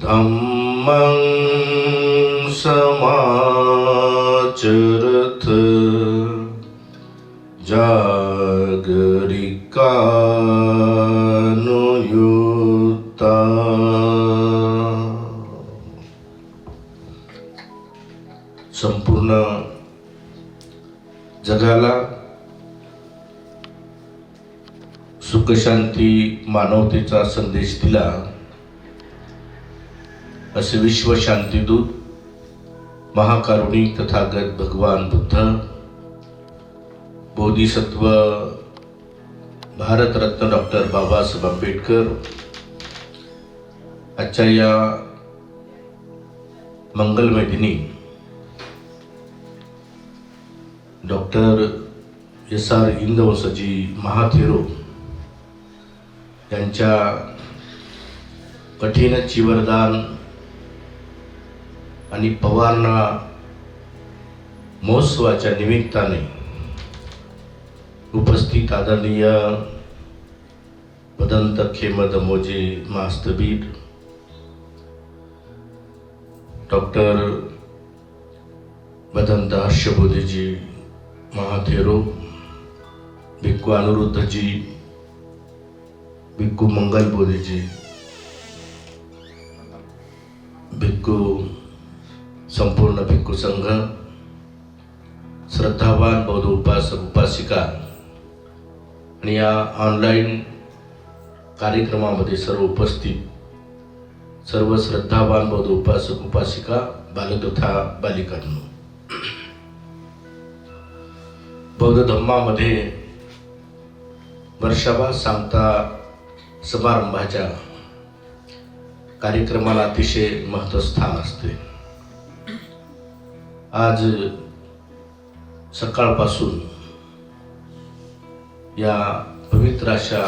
धम्मं समाचरथ जागरिकानुयुक्ता संपूर्ण जगाला सुख शांती मानवतेचा संदेश दिला असे विश्व शांतिदूत महाकारुणिक तथागत भगवान बुद्ध बोधिसत्व भारतरत्न डॉक्टर बाबासाहेब आंबेडकर आजच्या या मंगलमय दिनी डॉक्टर एस.आर. इंदवंसजी महाथेरो यांच्या कठीण चिवरदान आणि पवारणा महोत्सवाच्या निमित्ताने उपस्थित आदरणीय भदंत खेमद मोजे मास्तबीर डॉक्टर भदंत हर्षबोधेजी महाथेरो भिक्खू अनुरुद्धजी भिक्खू मंगल बोधेजी भिक्खू संपूर्ण भिक्खू संघ श्रद्धावान बौद्ध उपासक उपासिका आणि या ऑनलाईन कार्यक्रमामध्ये सर्व उपस्थित सर्व श्रद्धावान बौद्ध उपासक उपासिका बालक तथा बालिकांनो बौद्ध धम्मामध्ये वर्षाभा सांगता समारंभाच्या कार्यक्रमाला अतिशय महत्त्व स्थान असते. आज सकाळपासून या पवित्र अशा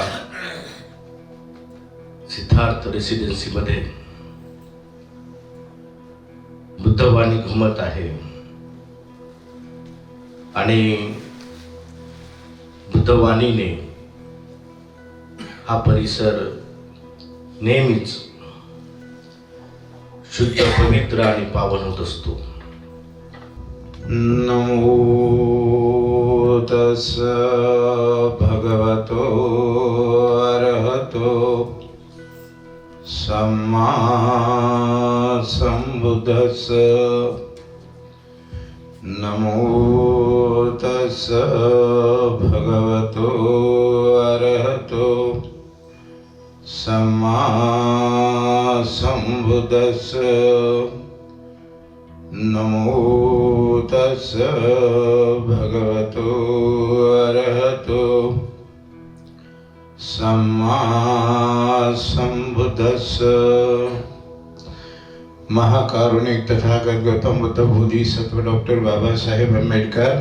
सिद्धार्थ रेसिडेन्सीमध्ये बुद्धवाणी घुमत आहे आणि बुद्धवाणीने हा परिसर नेहमीच शुद्ध, पवित्र आणि पावन होत असतो. नमो तस् भगवतो अरहतो सम्मा संबुद्धस्स. नमो तस् भगवतो अरहतो सम्मा संबुद्धस्स. नमो तस् भगवतो अरहतो सम्मा संबुद्धस्स. महाकारुणिक तथागत गौतम बुद्ध बोधिसत्व डॉक्टर बाबासाहेब आंबेडकर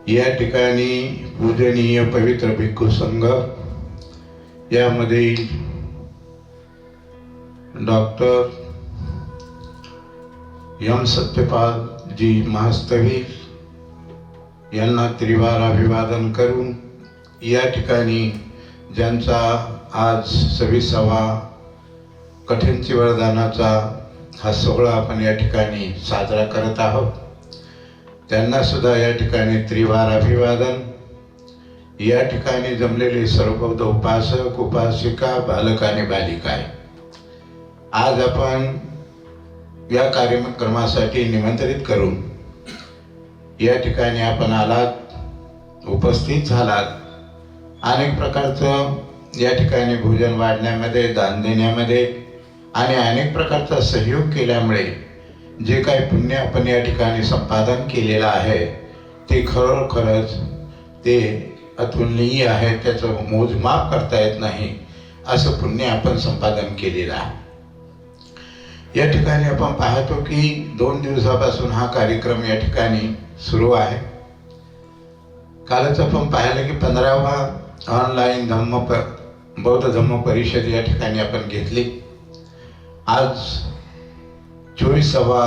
या ठिकाणी पूजनीय पवित्र भिक्खू संघ, यामध्ये डॉक्टर यम सत्यपाल जी महास्तवीर यांना त्रिवार अभिवादन करून या ठिकाणी ज्यांचा आज 26वा कठीण वरदानाचा हा सोहळा आपण या ठिकाणी साजरा करत आहोत, त्यांना सुद्धा या ठिकाणी त्रिवार अभिवादन. या ठिकाणी जमलेले सर्वबौद्ध उपासक, उपासिका, बालक आणि बालिका, आज आपण या कार्यक्रमासाठी निमंत्रित करून या ठिकाणी आपण आलात, उपस्थित झालात. अनेक प्रकारचं या ठिकाणी भोजन वाढण्यामध्ये, दान देण्यामध्ये आणि अनेक प्रकारचा सहयोग केल्यामुळे जे काही पुण्य आपण या ठिकाणी संपादन केलेलं आहे ते खरोखरच ते अतुलनीय आहे, त्याचं मोजमाप करता येत नाही असं पुण्य आपण संपादन केलेलं आहे. या ठिकाणी आपण पाहतो की 2 दिवसापासून हा कार्यक्रम या ठिकाणी सुरू आहे. कालच आपण पाहिलं की 15वा ऑनलाईन बौद्ध धम्म परिषद या ठिकाणी आपण घेतली. आज 24वा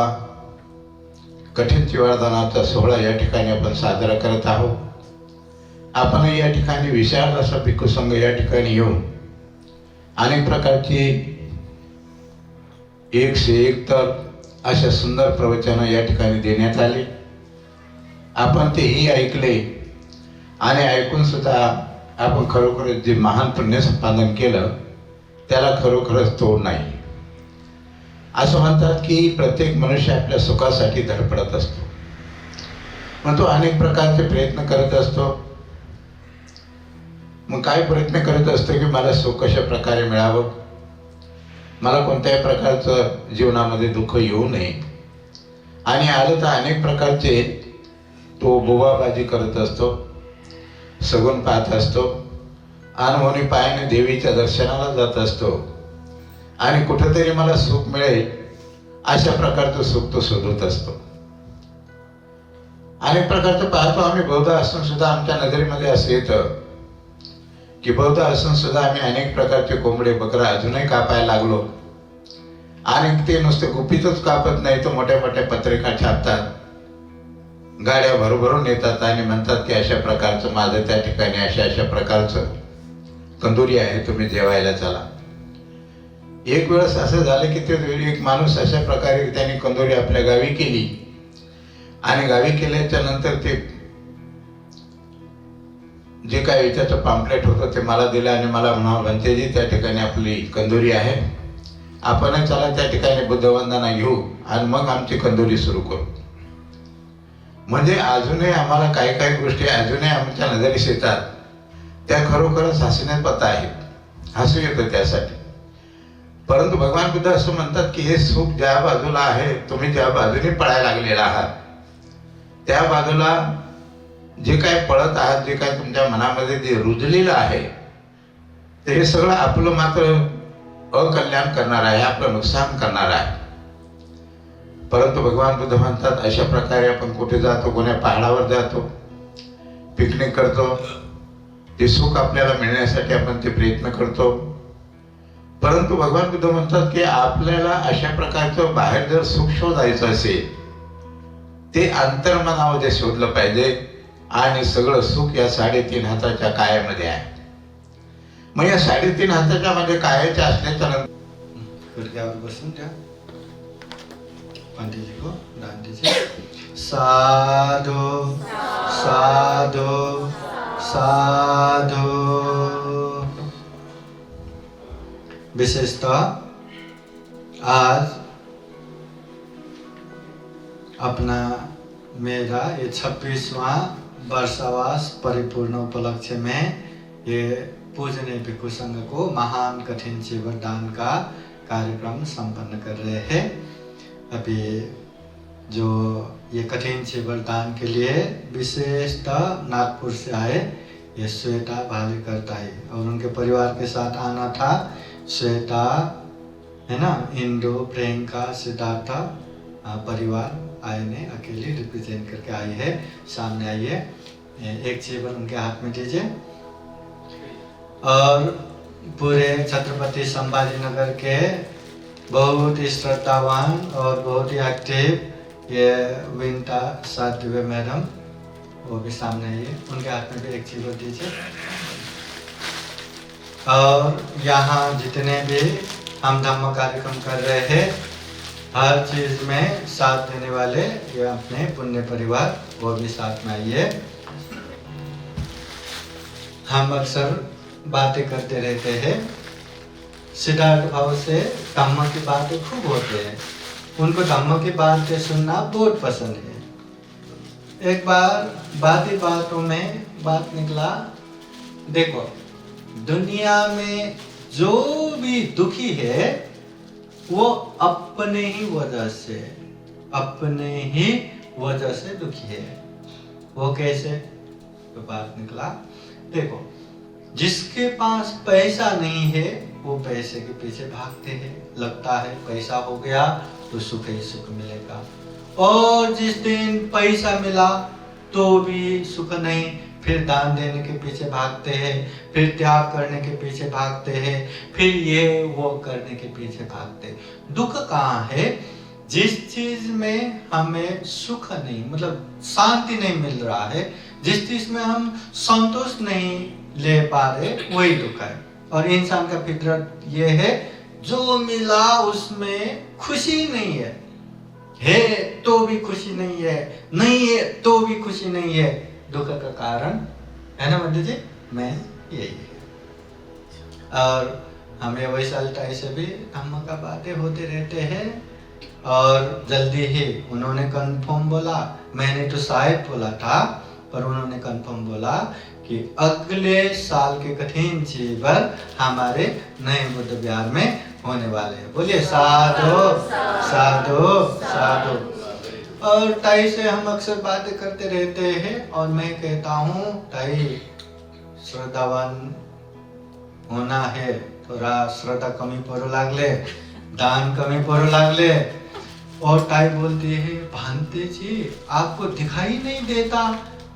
कठीण वरदानाचा सोहळा या ठिकाणी आपण साजरा करत आहोत. आपण या ठिकाणी विशाल असा भिक्खू संघ या ठिकाणी येऊन अनेक प्रकारची 1 से 1 तर अशा सुंदर प्रवचनं या ठिकाणी देण्यात आली. आपण तेही ऐकले आणि ऐकून सुद्धा आपण खरोखरच जे महान पुण्य संपादन केलं त्याला खरोखरच तोड नाही. असं म्हणतात की प्रत्येक मनुष्य आपल्या सुखासाठी धडपडत असतो, मग तो अनेक प्रकारचे प्रयत्न करत असतो. मग काय प्रयत्न करत असतो की मला सुख कशा प्रकारे मिळावं, मला कोणत्याही प्रकारचं जीवनामध्ये दुःख येऊ नये, आणि आलं तर अनेक प्रकारचे तो बोबाबाजी करत असतो, सगुन पाहत असतो, अनहोनी पायाने देवीच्या दर्शनाला जात असतो आणि कुठेतरी मला सुख मिळेल अशा प्रकारचं सुख तो शोधत असतो. अनेक प्रकारचं पाहतो आम्ही बौद्ध असून सुद्धा आमच्या नजरेमध्ये असं येतं की बौद्ध असून सुद्धा आम्ही अनेक प्रकारचे कोंबडे, बकरा अजूनही कापायला लागलो, आणि ते नुसते गुपितच कापत नाही तर मोठ्या मोठ्या पत्रिका छापतात, गाड्या भरभरून येतात आणि म्हणतात की अशा प्रकारचं माझं त्या ठिकाणी अशा प्रकारचं तंदुरी आहे, तुम्ही जेवायला चला. एक वेळेस असं झालं की ते एक माणूस अशा प्रकारे त्यांनी कंदोरी आपल्या गावी केली आणि गावी केल्याच्या नंतर ते जे काही त्याचं पॅम्पलेट होतं ते मला दिलं आणि मला म्हणावं भंतेजी त्या ठिकाणी आपली कंदोरी आहे, आपण चला त्या ठिकाणी बुद्धवंदना घेऊ आणि मग आमची कंदोरी सुरू करू. म्हणजे अजूनही आम्हाला काही काही गोष्टी अजूनही आमच्या नजरेस येतात, त्या खरोखरच हसण्यात आहेत, हसू येतं त्यासाठी. परंतु भगवान बुद्ध असं म्हणतात की हे सुख ज्या बाजूला आहे, तुम्ही ज्या बाजूने पळायला लागलेला आहात त्या बाजूला जे काय पळत आहात, जे काय तुमच्या मनामध्ये जे रुजलेलं आहे ते हे सगळं आपलं मात्र अकल्याण करणार आहे, आपलं नुकसान करणार आहे. परंतु भगवान बुद्ध म्हणतात अशा प्रकारे आपण कुठे जातो, कोण्या पहाडावर जातो, पिकनिक करतो, ते सुख आपल्याला मिळण्यासाठी आपण ते प्रयत्न करतो. परंतु भगवान बुद्ध म्हणतात की आपल्याला अशा प्रकारचं बाहेर जर सुख शोधायचं असेल ते अंतर्मनामध्ये शोधलं पाहिजे. आणि सगळं सुख या 3.5 हाताच्या कायामध्ये आहे. मग या 3.5 हाताच्या मध्ये कायाच्या असल्याच्या नंतर गुडघ्यावर बसून द्या. पंडित जी को दान दीजिए. साधु साधु साधु. विशेषतः आज अपना मेरा ये 26वां वर्षावास परिपूर्ण उपलक्ष्य में ये पूजनीय भिक्षु संघ को महान कठिन जीवन दान का कार्यक्रम संपन्न कर रहे हैं. अभी जो ये कठिन जीवन दान के लिए विशेषतः नागपुर से आए ये श्वेता भालीकर्ता है और उनके परिवार के साथ आना था. श्वेता है ना, इंदु, प्रियंका, सिद्धार्था परिवार आए ने अकेली रिप्रेजेंट करके आई है. सामने आइए, एक जीवन उनके हाथ में दीजिए. और पूरे छत्रपति संभाजी नगर के बहुत ही श्रद्धावान और बहुत ही एक्टिव ये विंता साध्वी मैडम, वो भी सामने आइए, उनके हाथ में भी एक जीवन दीजिए. और यहाँ जितने भी हम धम्म कार्यक्रम कर रहे हैं हर चीज में साथ देने वाले ये अपने पुण्य परिवार, वो भी साथ में आइए. हम अक्सर बातें करते रहते हैं. सिद्धार्थ भाव से धम्म की बातें खूब होते हैं. उनको धम्म की बातें सुनना बहुत पसंद है. एक बार बातों में बात निकला, देखो दुनिया में जो भी दुखी है वो अपने ही वजह से दुखी है. वो कैसे? तो बात निकला, देखो जिसके पास पैसा नहीं है वो पैसे के पीछे भागते हैं, लगता है पैसा हो गया तो सुख ही सुख मिलेगा. और जिस दिन पैसा मिला तो भी सुख नहीं, फिर दान देने के पीछे भागते हैं, फिर त्याग करने के पीछे भागते हैं, फिर ये वो करने के पीछे भागते हैं. दुख कहाँ है? जिस चीज में हमें सुख नहीं, मतलब शांति नहीं मिल रहा है, जिस चीज में हम संतोष नहीं ले पा रहे, वही दुख है. और इंसान का फितरत ये है, जो मिला उसमें खुशी नहीं है तो भी खुशी नहीं है तो भी खुशी नहीं है. दुख का कारण है ना पंडित जी, मैं यही है. और हमें वैशालताई से भी धम्म का बातें होते रहते हैं. और जल्दी ही उन्होंने कंफर्म बोला, मैंने तो शायद बोला था पर उन्होंने कंफर्म बोला कि अगले साल के कठिन जीवन हमारे नए बुद्ध विहार में होने वाले हैं. बोलिए साधु साधु साधु. और ताई से हम अक्सर बातें करते रहते हैं और मैं कहता हूँ ताई श्रद्धावान होना है, थोड़ा श्रद्धा कमी पडू लागले, दान कमी पडू लागले. और ताई बोलती है भांते जी आपको दिखाई नहीं देता,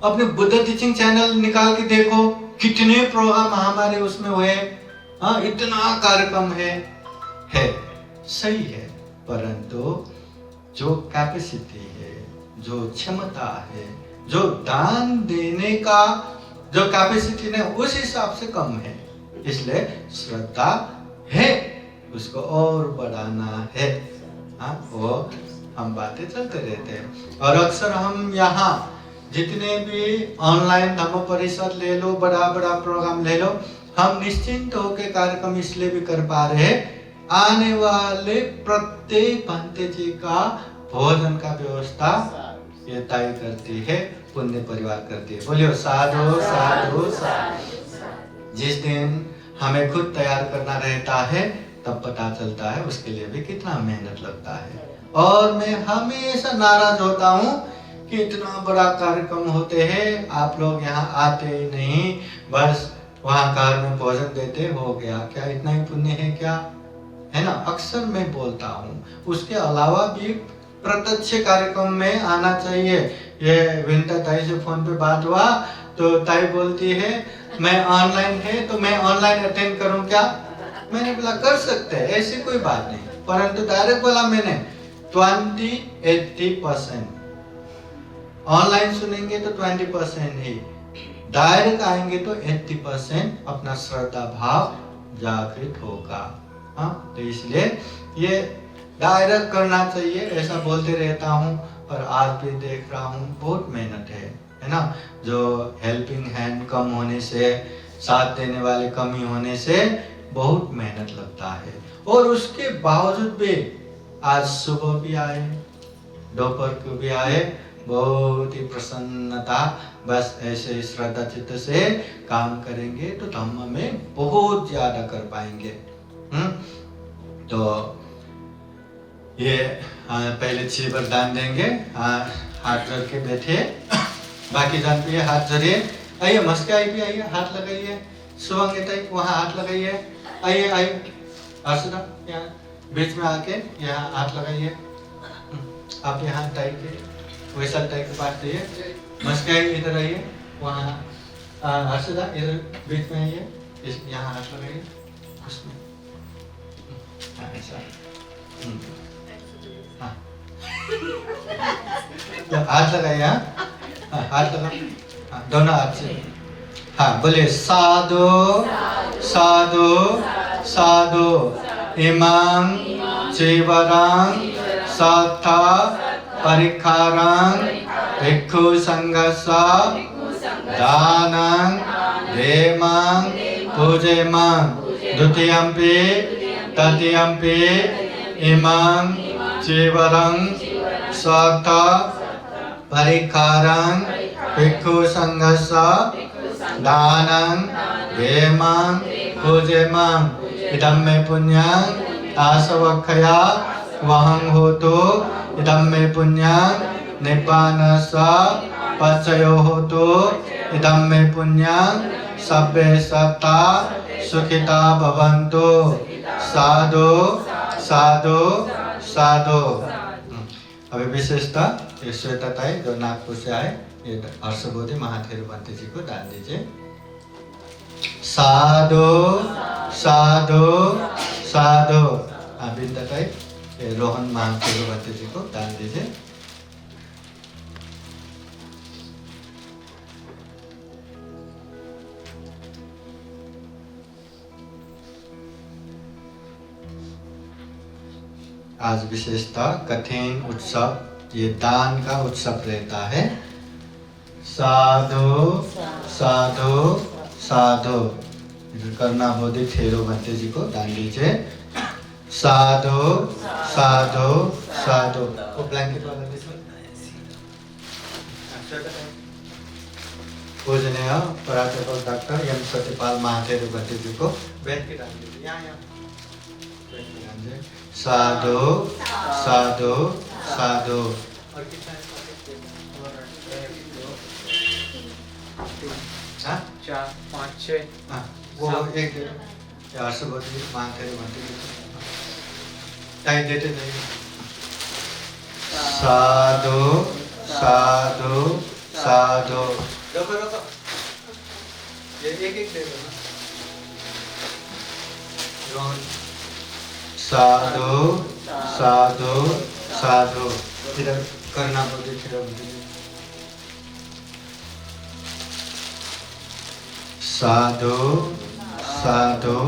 अपने बुद्ध टीचिंग चैनल निकाल के देखो, कितने प्रोग्राम हमारे उसमें हुए. हाँ, इतना कार्यक्रम है. सही है, परंतु जो कैपेसिटी है, जो क्षमता है, जो दान देने का जो कैपेसिटी है उस हिसाब से कम है. इसलिए श्रद्धा है, उसको और बढ़ाना है. हाँ, वो हम बातें चलते रहते हैं. और अक्सर हम यहाँ जितने भी ऑनलाइन धम्म परिषद ले लो, बड़ा बड़ा प्रोग्राम ले लो, हम निश्चिंत होकर कार्यक्रम इसलिए भी कर पा रहे हैं, आने वाले प्रत्येक भंते जी का भोजन का व्यवस्था ये ताई करती है, पुण्य परिवार करती है. बोलियो साधु साधु साधु. जिस दिन हमें खुद तैयार करना रहता है तब पता चलता है उसके लिए भी कितना मेहनत लगता है. और मैं हमेशा नाराज होता हूँ कि इतना बड़ा कार्यक्रम होते हैं, आप लोग यहाँ आते ही नहीं, बस वहाँ कार में भोजन देते हो गया. क्या इतना ही पुण्य है क्या? है ना, अक्सर मैं बोलता हूँ। उसके अलावा भी प्रत्यक्ष कार्यक्रम में आना चाहिए। ये विंता ताई से फोन पे बात हुआ तो ताई बोलती है मैं ऑनलाइन है तो मैं ऑनलाइन अटेंड करूं क्या? मैंने बोला कर सकते हैं, ऐसी कोई बात नहीं, परंतु डायरेक्ट बोला मैंने 20-80%। ऑनलाइन सुनेंगे तो 20% ही, डायरेक्ट आएंगे तो 80% अपना श्रद्धा भाव जागृत होगा। हाँ, तो इसलिए ये डायरेक्ट करना चाहिए, ऐसा बोलते रहता हूँ। पर आज भी देख रहा हूँ बहुत मेहनत है ना। जो हेल्पिंग हैंड कम होने से, साथ देने वाले कमी होने से बहुत मेहनत लगता है। और उसके बावजूद भी आज सुबह भी आए, दोपहर को भी आए, बहुत ही प्रसन्नता। बस ऐसे श्रद्धा चित्त से काम करेंगे तो धम्म में बहुत ज्यादा कर पाएंगे। तो ये पहले 6 वरदान देंगे। हाथ जोड़ के बैठे, बाकी जान पे हाथ जोड़िए। आइए मस्के आई भी आइए, हाथ लगाइए। सुबह ताई वहाँ हाथ लगाइए। आइए आइए अर्षदा, यहाँ बीच में आके यहाँ हाथ लगाइए। आप यहाँ ताई के वैसा ताई के पास जाइए। मस्के आई इधर आइए, वहाँ अर्षदा इधर बीच में आइए, यहाँ हाथ लगाइए। उसमें ऐसा हाथ लगाइए। हाथ लगा, दोनों हाथ से। हाँ बोले साधु साधु साधु इमां जीवरां सत्ता परिखारां भिक्षु संघसा दानं देमां पूजेमां द्वितीयंपि तृतीयंपि इमां जीवरां सत्ता परिखारां भिक्षु संघसा दानं देमां पूजेमां इदं मे पुण्यं आसवक्षया वहं होतु इदं मे पुण्यं निब्बानस्य पचयो होतु इदं मे पुण्यं सब्बे सत्ता सुखिता भवन्तु। साधु साधु साधु। अभी विशेषता ये श्वेता ताई जो नागपुर से आए, ये हर्षबोधि महाथेर बंते जी को दान दीजिए। साधु साधु साधु। बिंदा ताई ये रोहन महाथेर बंते जी को दान दीजिए। आज विशेषता कठिन उत्सव, ये दान का उत्सव रहता है। साधु साधु साधु। करना बोधि थेरो बंते जी को दान दीजिए। साधु साधु साधु। वो ब्लैंकेट वाला दीजिए। पूजनीय प्राध्यापक डॉक्टर एम सत्यपाल महाथेरो बंते जी को बैठ के दान दीजिए। यहाँ साधु साधु साधु। और कितना 4 5 6। हाँ वो एक हर्षबोधि महाथेरो बंते जी ताई देते जाइए। साधु साधु साधु। रोको रोको, ये एक दे दो ना। साधु साधु साधु। इधर करना बोधि थेरो बंते जी। साधु साधु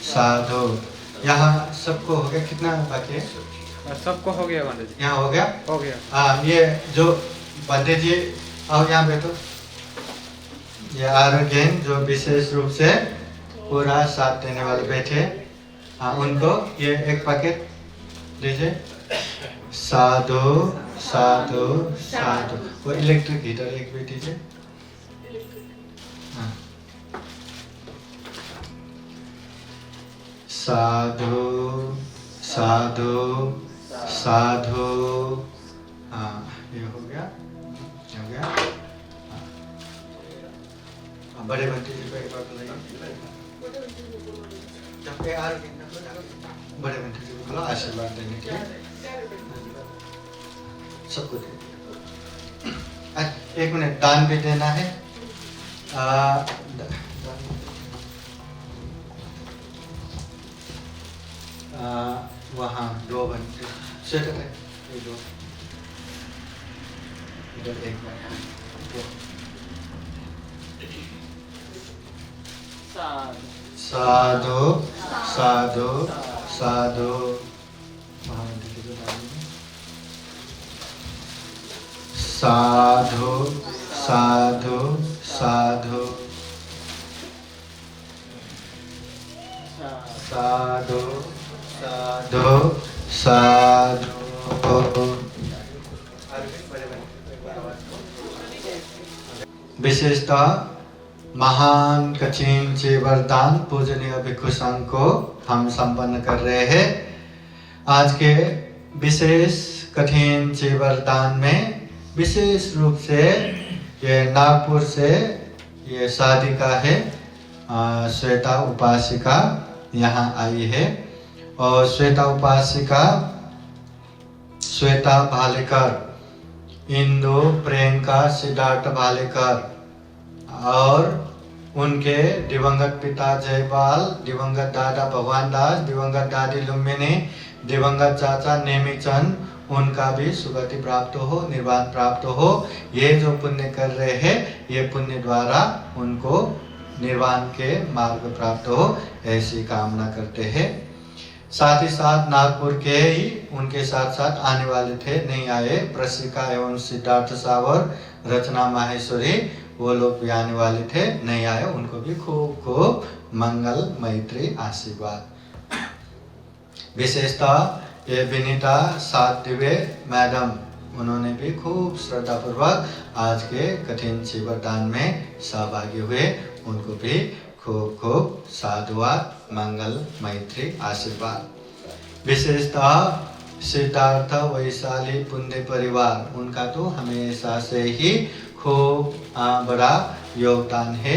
साधु। यहाँ सबको हो गया? कितना बाकी है? सबको हो गया बंदे जी। यहाँ हो गया? हो गया। हाँ, ये जो बंदे जी आओ यहाँ बैठो। ये आरोग्य जो विशेष रूप से पूरा साथ देने वाले बैठे, हाँ उनको ये एक पैकेट दीजिए। साधु साधु साधु। वो इलेक्ट्रिक हीटर एक भी दीजिए। हाँ। साधु साधु साधु। हाँ ये हो गया, हो गया। हाँ। बड़े बंटी जी को एक बार बुलाइए। जब ये बड़े मंत्री जी को आशीर्वाद देने के लिए सबको दे दिया। एक मिनट, दान भी देना है। वहाँ 2 घंटे स्वेटर है, ये 2 इधर 1 साधु साधु साधु साधु साधु साधु साधु साधु साधु। विशेषतः महान कठिन वरदान पूजनीय भिक्षु संघ को हम संपन्न कर रहे हैं। आज के विशेष कठिन वरदान में विशेष रूप से ये नागपुर से ये साधिका है, श्वेता उपासिका यहाँ आई है। और श्वेता उपासिका श्वेता भालेकर, इंदु प्रियंका सिद्धार्थ भालेकर और उनके दिवंगत पिता जयपाल, दिवंगत दादा भगवान दास, दिवंगत दादी लुम्बिनी, दिवंगत चाचा नेमीचंद, उनका भी सुगति प्राप्त हो, निर्वाण प्राप्त हो। ये जो पुण्य कर रहे हैं, ये पुण्य द्वारा उनको निर्वाण के मार्ग प्राप्त हो, ऐसी कामना करते हैं। साथ ही साथ नागपुर के ही उनके साथ साथ आने वाले थे, नहीं आए, प्रशिका एवं सिद्धार्थ सावर, रचना माहेश्वरी, वो लोग भी आने वाले थे, नहीं आए, उनको भी खूब खूब मंगल मैत्री आशीर्वाद। विशेषतः ये विनीता सातवे मैडम, उन्होंने भी खूब श्रद्धा पूर्वक आज के कठिन वरदान में सहभागी हुए, उनको भी खूब खूब साधुवाद मंगल मैत्री आशीर्वाद। विशेषतः सिद्धार्थ वैशाली पुण्य परिवार, उनका तो हमेशा से ही खूब बड़ा योगदान है।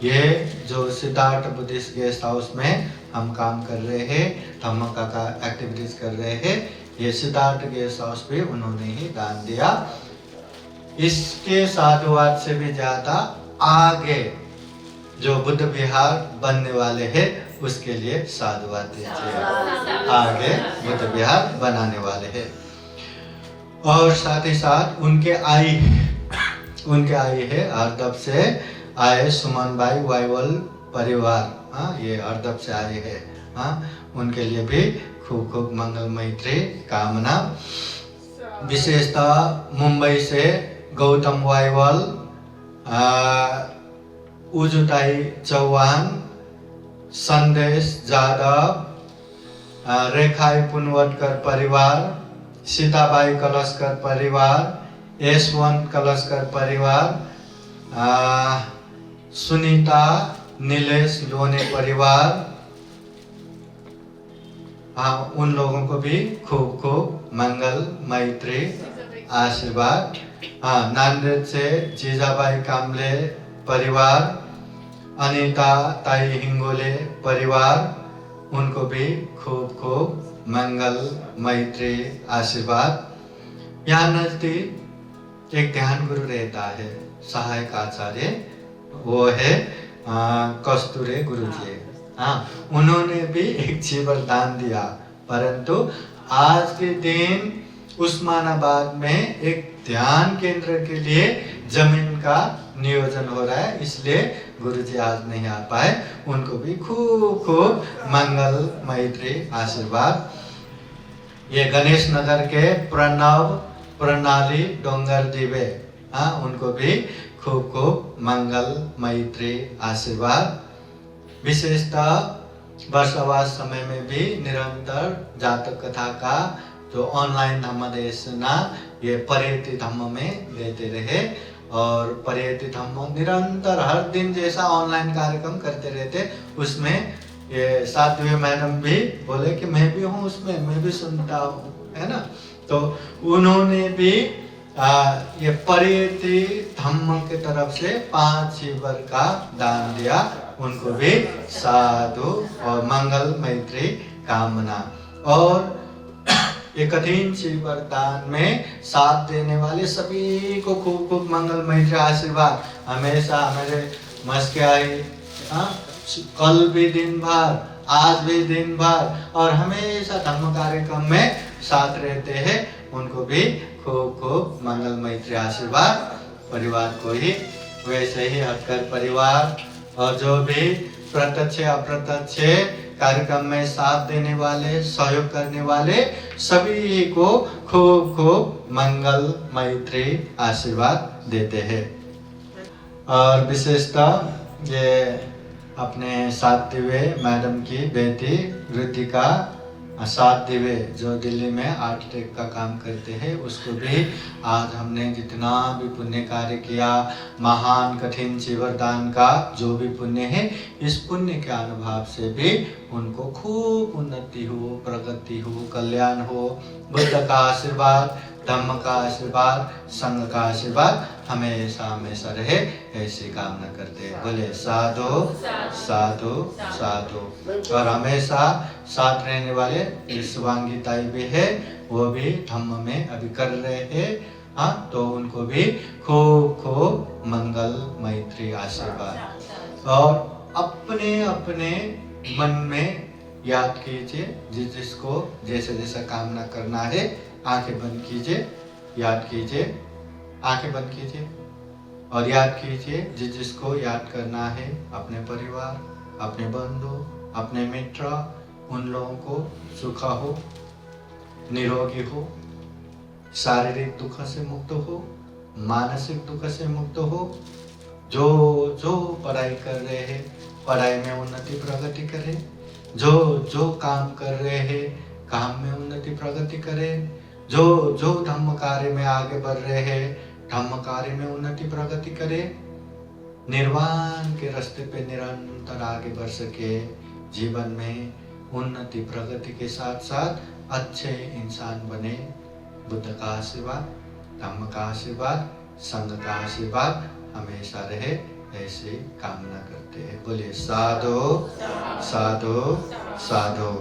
ये जो सिद्धार्थ बुद्धिस्ट गेस्ट हाउस में हम काम कर रहे हैं, धम्म का एक्टिविटीज कर रहे हैं, ये सिद्धार्थ गेस्ट हाउस भी उन्होंने ही दान दिया। इसके साधुवाद से भी ज्यादा आगे जो बुद्ध विहार बनने वाले हैं, उसके लिए साधुवाद दीजिए। आगे बुद्ध विहार बनाने वाले हैं। और साथ ही साथ उनके आई है हरदप से आए सुमन भाई वाइवल परिवार, ये हरदप से आए हैं, उनके लिए भी खूब खूब मंगल मैत्री कामना। विशेषतः मुंबई से गौतम वाइवल, उजुताई चौहान, संदेश जादव, रेखाई पुनवटकर परिवार, सीताबाई कलशकर परिवार, यशवंत कलशकर परिवार, सुनीता नीलेश लोने परिवार, उन लोगों को भी खूब खूब मंगल मैत्री आशीर्वाद। नांदेड़ से जीजाबाई कामले परिवार, अनीता ताई हिंगोले परिवार, उनको भी खूब खूब मंगल मैत्री आशीर्वाद। यहाँ नजदीक एक ध्यान गुरु रहता है, सहायक आचार्य, वो है कस्तूरे गुरु जी। उन्होंने भी एक जीवन दान दिया, परंतु आज के दिन उस्मानाबाद में एक ध्यान केंद्र के लिए जमीन का नियोजन हो रहा है, इसलिए गुरुजी आज नहीं आ पाए। उनको भी खूब खूब मंगल मैत्री आशीर्वाद। ये गणेश नगर के प्रणव प्रणाली डोंगर दिवे, उनको भी खूब खूब मंगल मैत्री आशीर्वाद। विशेषतः वर्षावास समय में भी निरंतर जातक कथा का जो ऑनलाइन धम्म देशना ये पर्यति धम्म में देते रहे, और पर्यति धम्म निरंतर हर दिन जैसा ऑनलाइन कार्यक्रम करते रहते। उसमें ये साध्वी मैडम भी बोले कि मैं भी हूँ उसमें, मैं भी सुनता हूँ, है ना। तो उन्होंने भी ये परियति धम्म के तरफ से 5 चीवर का दान दिया, उनको भी साधु और मंगल मैत्री कामना। और ये कठिन चीवर दान में साथ देने वाले सभी को खूब खूब मंगल मैत्री आशीर्वाद हमेशा हमारे मस्के आई, कल भी दिन भर, आज भी दिन भर, और हमेशा धर्म कार्यक्रम में साथ रहते हैं, उनको भी खूब खूब मंगल मैत्री आशीर्वाद। परिवार को ही वैसे ही हटकर परिवार और जो भी प्रत्यक्ष अप्रत्यक्ष कार्यक्रम में साथ देने वाले, सहयोग करने वाले सभी को खूब खूब मंगल मैत्री आशीर्वाद देते हैं। और विशेषतः ये अपने 7 दिव्य मैडम की बेटी ऋतिका 7 दिव्य जो दिल्ली में आर्किटेक्ट का काम करते हैं, उसको भी आज हमने जितना भी पुण्य कार्य किया, महान कठिन चीवर दान का जो भी पुण्य है, इस पुण्य के अनुभव से भी उनको खूब उन्नति हो, प्रगति हो, कल्याण हो। बुद्ध का आशीर्वाद, धम्म का आशीर्वाद, संघ का आशीर्वाद हमेशा हमेशा रहे, ऐसी कामना करते हैं। बोले साधु साधु साधु। और हमेशा साथ रहने वाले शिवांगी ताई भी है, वो भी धम्म में अभी कर रहे हैं, हाँ, तो उनको भी खूब खूब मंगल मैत्री आशीर्वाद। और अपने अपने मन में याद कीजिए, जिसको जैसे जैसा कामना करना है, आंखें बंद कीजिए, याद कीजिए, आंखें बंद कीजिए और याद कीजिए जिसको याद करना है, अपने परिवार, अपने बंधु, अपने मित्र, उन लोगों को सुख हो, निरोगी हो, शारीरिक दुख से मुक्त हो, मानसिक दुख से मुक्त हो, जो जो पढ़ाई कर रहे हैं पढ़ाई में उन्नति प्रगति करें, जो जो काम कर रहे हैं काम में उन्नति प्रगति करें, जो जो धम्म कार्य में आगे बढ़ रहे हैं धम्म कार्य में उन्नति प्रगति करें, निर्वाण के रास्ते पे निरंतर आगे बढ़ सके, जीवन में उन्नति प्रगति के साथ साथ अच्छे इंसान बने। बुद्ध का आशीर्वाद, धम्म का आशीर्वाद, संघ का आशीर्वाद हमेशा रहे, ऐसी कामना करते हैं। बोलिए साधु साधु साधु।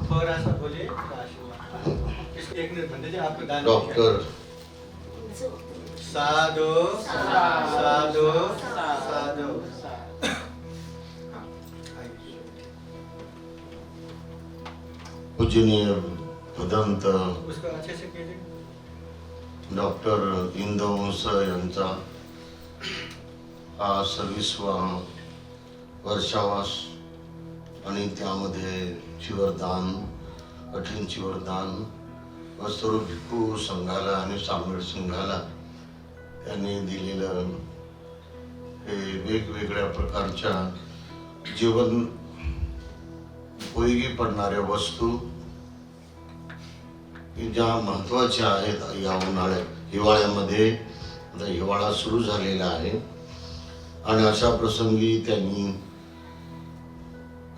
थोड़ा सा बोलिए आशीर्वाद। एक मिनट बंदे जी, आपको दान डॉक्टर साधु साधु साधु। पूजनीय भदंत उसको अच्छे से कीजिए। डॉक्टर इंदवंश यांचा हा 26वा वर्षावास आणि त्यामध्ये चिवरदान, कठीण चिवरदान व सर्व भिक्खू संघाला आणि सामवेद संघाला त्यांनी दिलेलं हे वेगवेगळ्या प्रकारच्या जीवन उपयोगी पडणाऱ्या वस्तू की ज्या महत्त्वाच्या आहेत या हिवाळ्यामध्ये। आता हिवाळा सुरू झालेला आहे आणि अशा प्रसंगी त्यांनी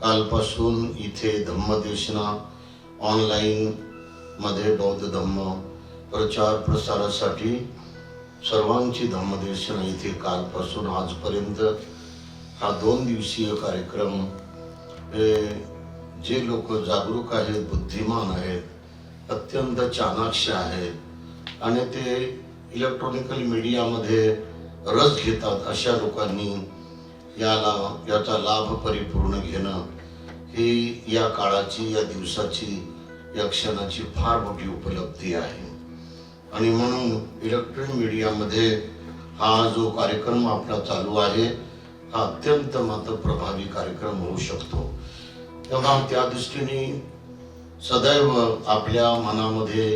कालपासून इथे धम्मदेशना ऑनलाईन मध्ये बौद्ध धम्म प्रचार प्रसारासाठी सर्वांची धम्मदेशना इथे कालपासून आजपर्यंत हा 2 दिवसीय कार्यक्रम जे लोक जागरूक आहेत, बुद्धिमान आहेत, अत्यंत चाणाक्ष आहेत आणि ते इलेक्ट्रॉनिकल मीडियामध्ये रस घेतात, अशा लोकांनी याचा लाभ परिपूर्ण घेणं ही या काळाची, या दिवसाची, या क्षणाची फार मोठी उपलब्धी आहे। आणि म्हणून इलेक्ट्रॉनिक मीडियामध्ये हा जो कार्यक्रम आपला चालू आहे हा अत्यंत मात्र प्रभावी कार्यक्रम होऊ शकतो। तेव्हा त्या दृष्टीने सदैव आपल्या मनामध्ये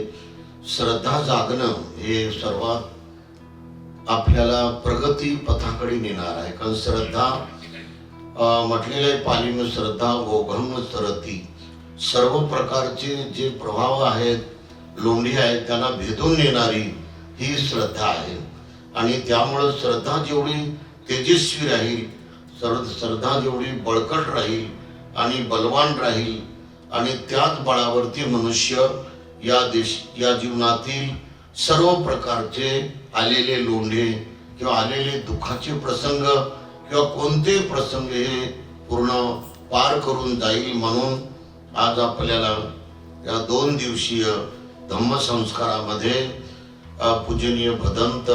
श्रद्धा जागणं हे सर्वात आपल्याला प्रगती पथाकडे नेणार आहे। कारण श्रद्धा म्हटलेले पालीनं श्रद्धा ओघम सरती, सर्व प्रकारचे जे प्रभाव आहेत, लोंढी आहेत, त्यांना भेदून नेणारी ही श्रद्धा आहे. आणि त्यामुळं श्रद्धा जेवढी तेजस्वी राहील, श्रद्धा जेवढी बळकट राहील आणि बलवान राहील, आणि त्याच बळावरती मनुष्य या जीवनातील सर्व प्रकारचे आलेले लोंढे किंवा आलेले दुःखाचे प्रसंग किंवा कोणते प्रसंग हे पूर्ण पार करून जाईल. म्हणून आज आपल्याला या 2 दिवसीय धम्मसंस्कारामध्ये पूजनीय भदंत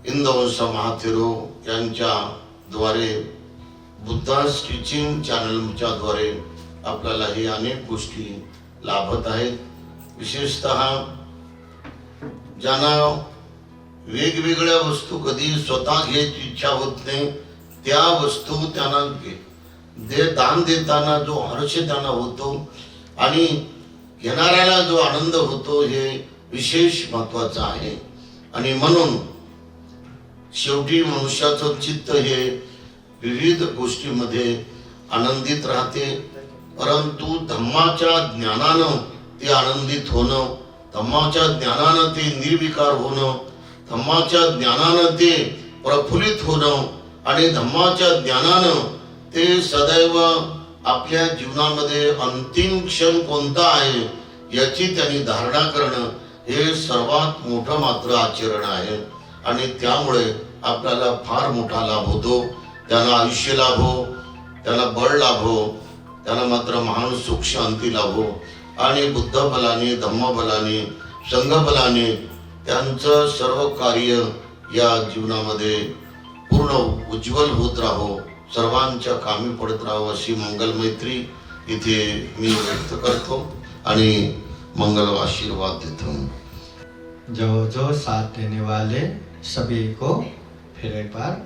इंदवंश महाथेरो यांच्या द्वारे बुद्धास टीचिंग चॅनलच्या द्वारे आपल्याला हे अनेक गोष्टी लाभत आहेत. विशेषतः ज्यांना वेगवेगळ्या वस्तू कधी स्वतः घ्यायची इच्छा होत नाही, त्या वस्तू त्यांना दान देताना जो हर्ष त्यांना होतो आणि घेणाऱ्याला जो आनंद होतो हे विशेष महत्वाचं आहे. आणि म्हणून शेवटी मनुष्याचं चित्त हे विविध गोष्टीमध्ये आनंदित राहते, परंतु धम्माच्या ज्ञानानं ते आनंदित होणं, धम्माच्या ज्ञानानं ते निर्विकार होणं, धम्माच्या ज्ञानानं ते प्रफुल्लित होणं आणि धम्माच्या ज्ञानानं ते सदैव आपल्या जीवनामध्ये अंतिम क्षण कोणता आहे याची त्यांनी धारणा करणं हे सर्वात मोठं मात्र आचरण आहे. आणि त्यामुळे आपल्याला फार मोठा लाभ होतो. त्यांना आयुष्य लाभो, त्यांना बळ लाभो, त्यांना मात्र महान सुख शांती लाभो. आणि बुद्ध बलाने, धम्म बलाने, संघ बलाने त्यांचं सर्व कार्य या जीवनामध्ये पूर्ण उज्ज्वल होत राहो, सर्वांच्या कामी पडत राहो अशी मंगल मैत्री इथे मी व्यक्त करतो आणि मंगल आशीर्वाद देतो. जो जो साथ देने वाले सभी को फिर एक बार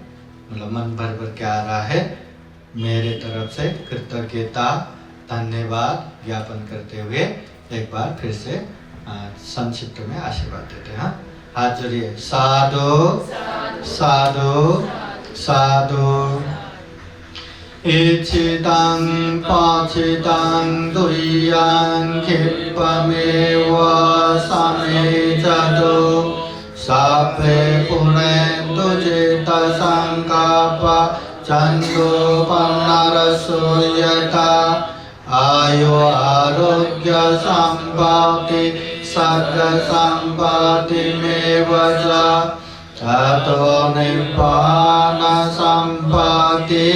मतलब मन भर भर के आ रहा है, मेरे तरफ से कृतज्ञता धन्यवाद ज्ञापन करते हुए एक बार फिर से संक्षिप्त में आशीर्वाद देते हैं. हाथ जोड़िए. साधु साधु साधु. इच्छितं पाचितं दुय्यं क्षिप्पमेव समेचतु. साप्रे पुनन्तु चित्तसङ्कल्पा चन्दो पुनरसूयता. आयु आरोग्य संपत्ति सर्ग संपत्ति में वजा. ततो निब्बान संपत्ति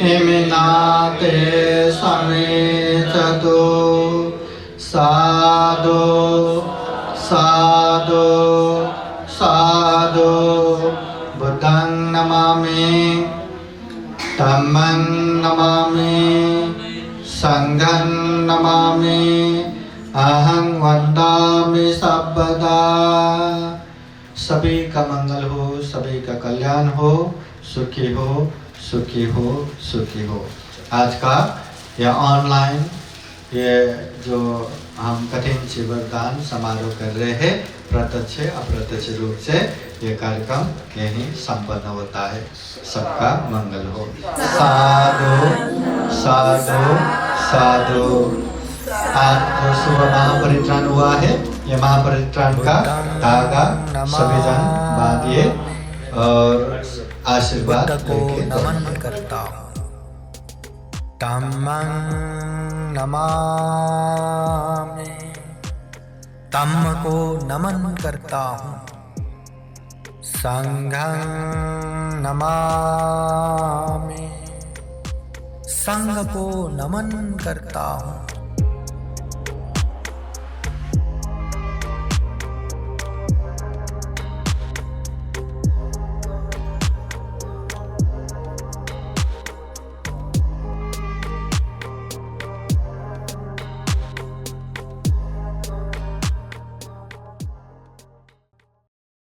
इमिनाते समेचतु. साधु साधु साधु. बुद्धं नमामि, धम्मं नमामि, संघं नमामि, अहं वन्दामि सर्वदा. सभी का मंगल हो, सभी का कल्याण हो, सुखी हो सुखी हो सुखी हो. आज का यह ऑनलाइन ये जो हम कठिन शिवरदान समारोह कर रहे हैं, प्रत्यक्ष अप्रत्यक्ष रूप से ये कार्यक्रम यहीं संपन्न होता है. सबका मंगल हो. साधु साधु साधु. आज जो सुबह महापरित्राण हुआ है, ये महापरित्राण का धागा सभी जन बांधिए और आशीर्वाद को नमन करता हूँ. धम्मं नमामि, धम्म को नमन करता हूँ. संघं नमामि, संघ को नमन करता हूँ.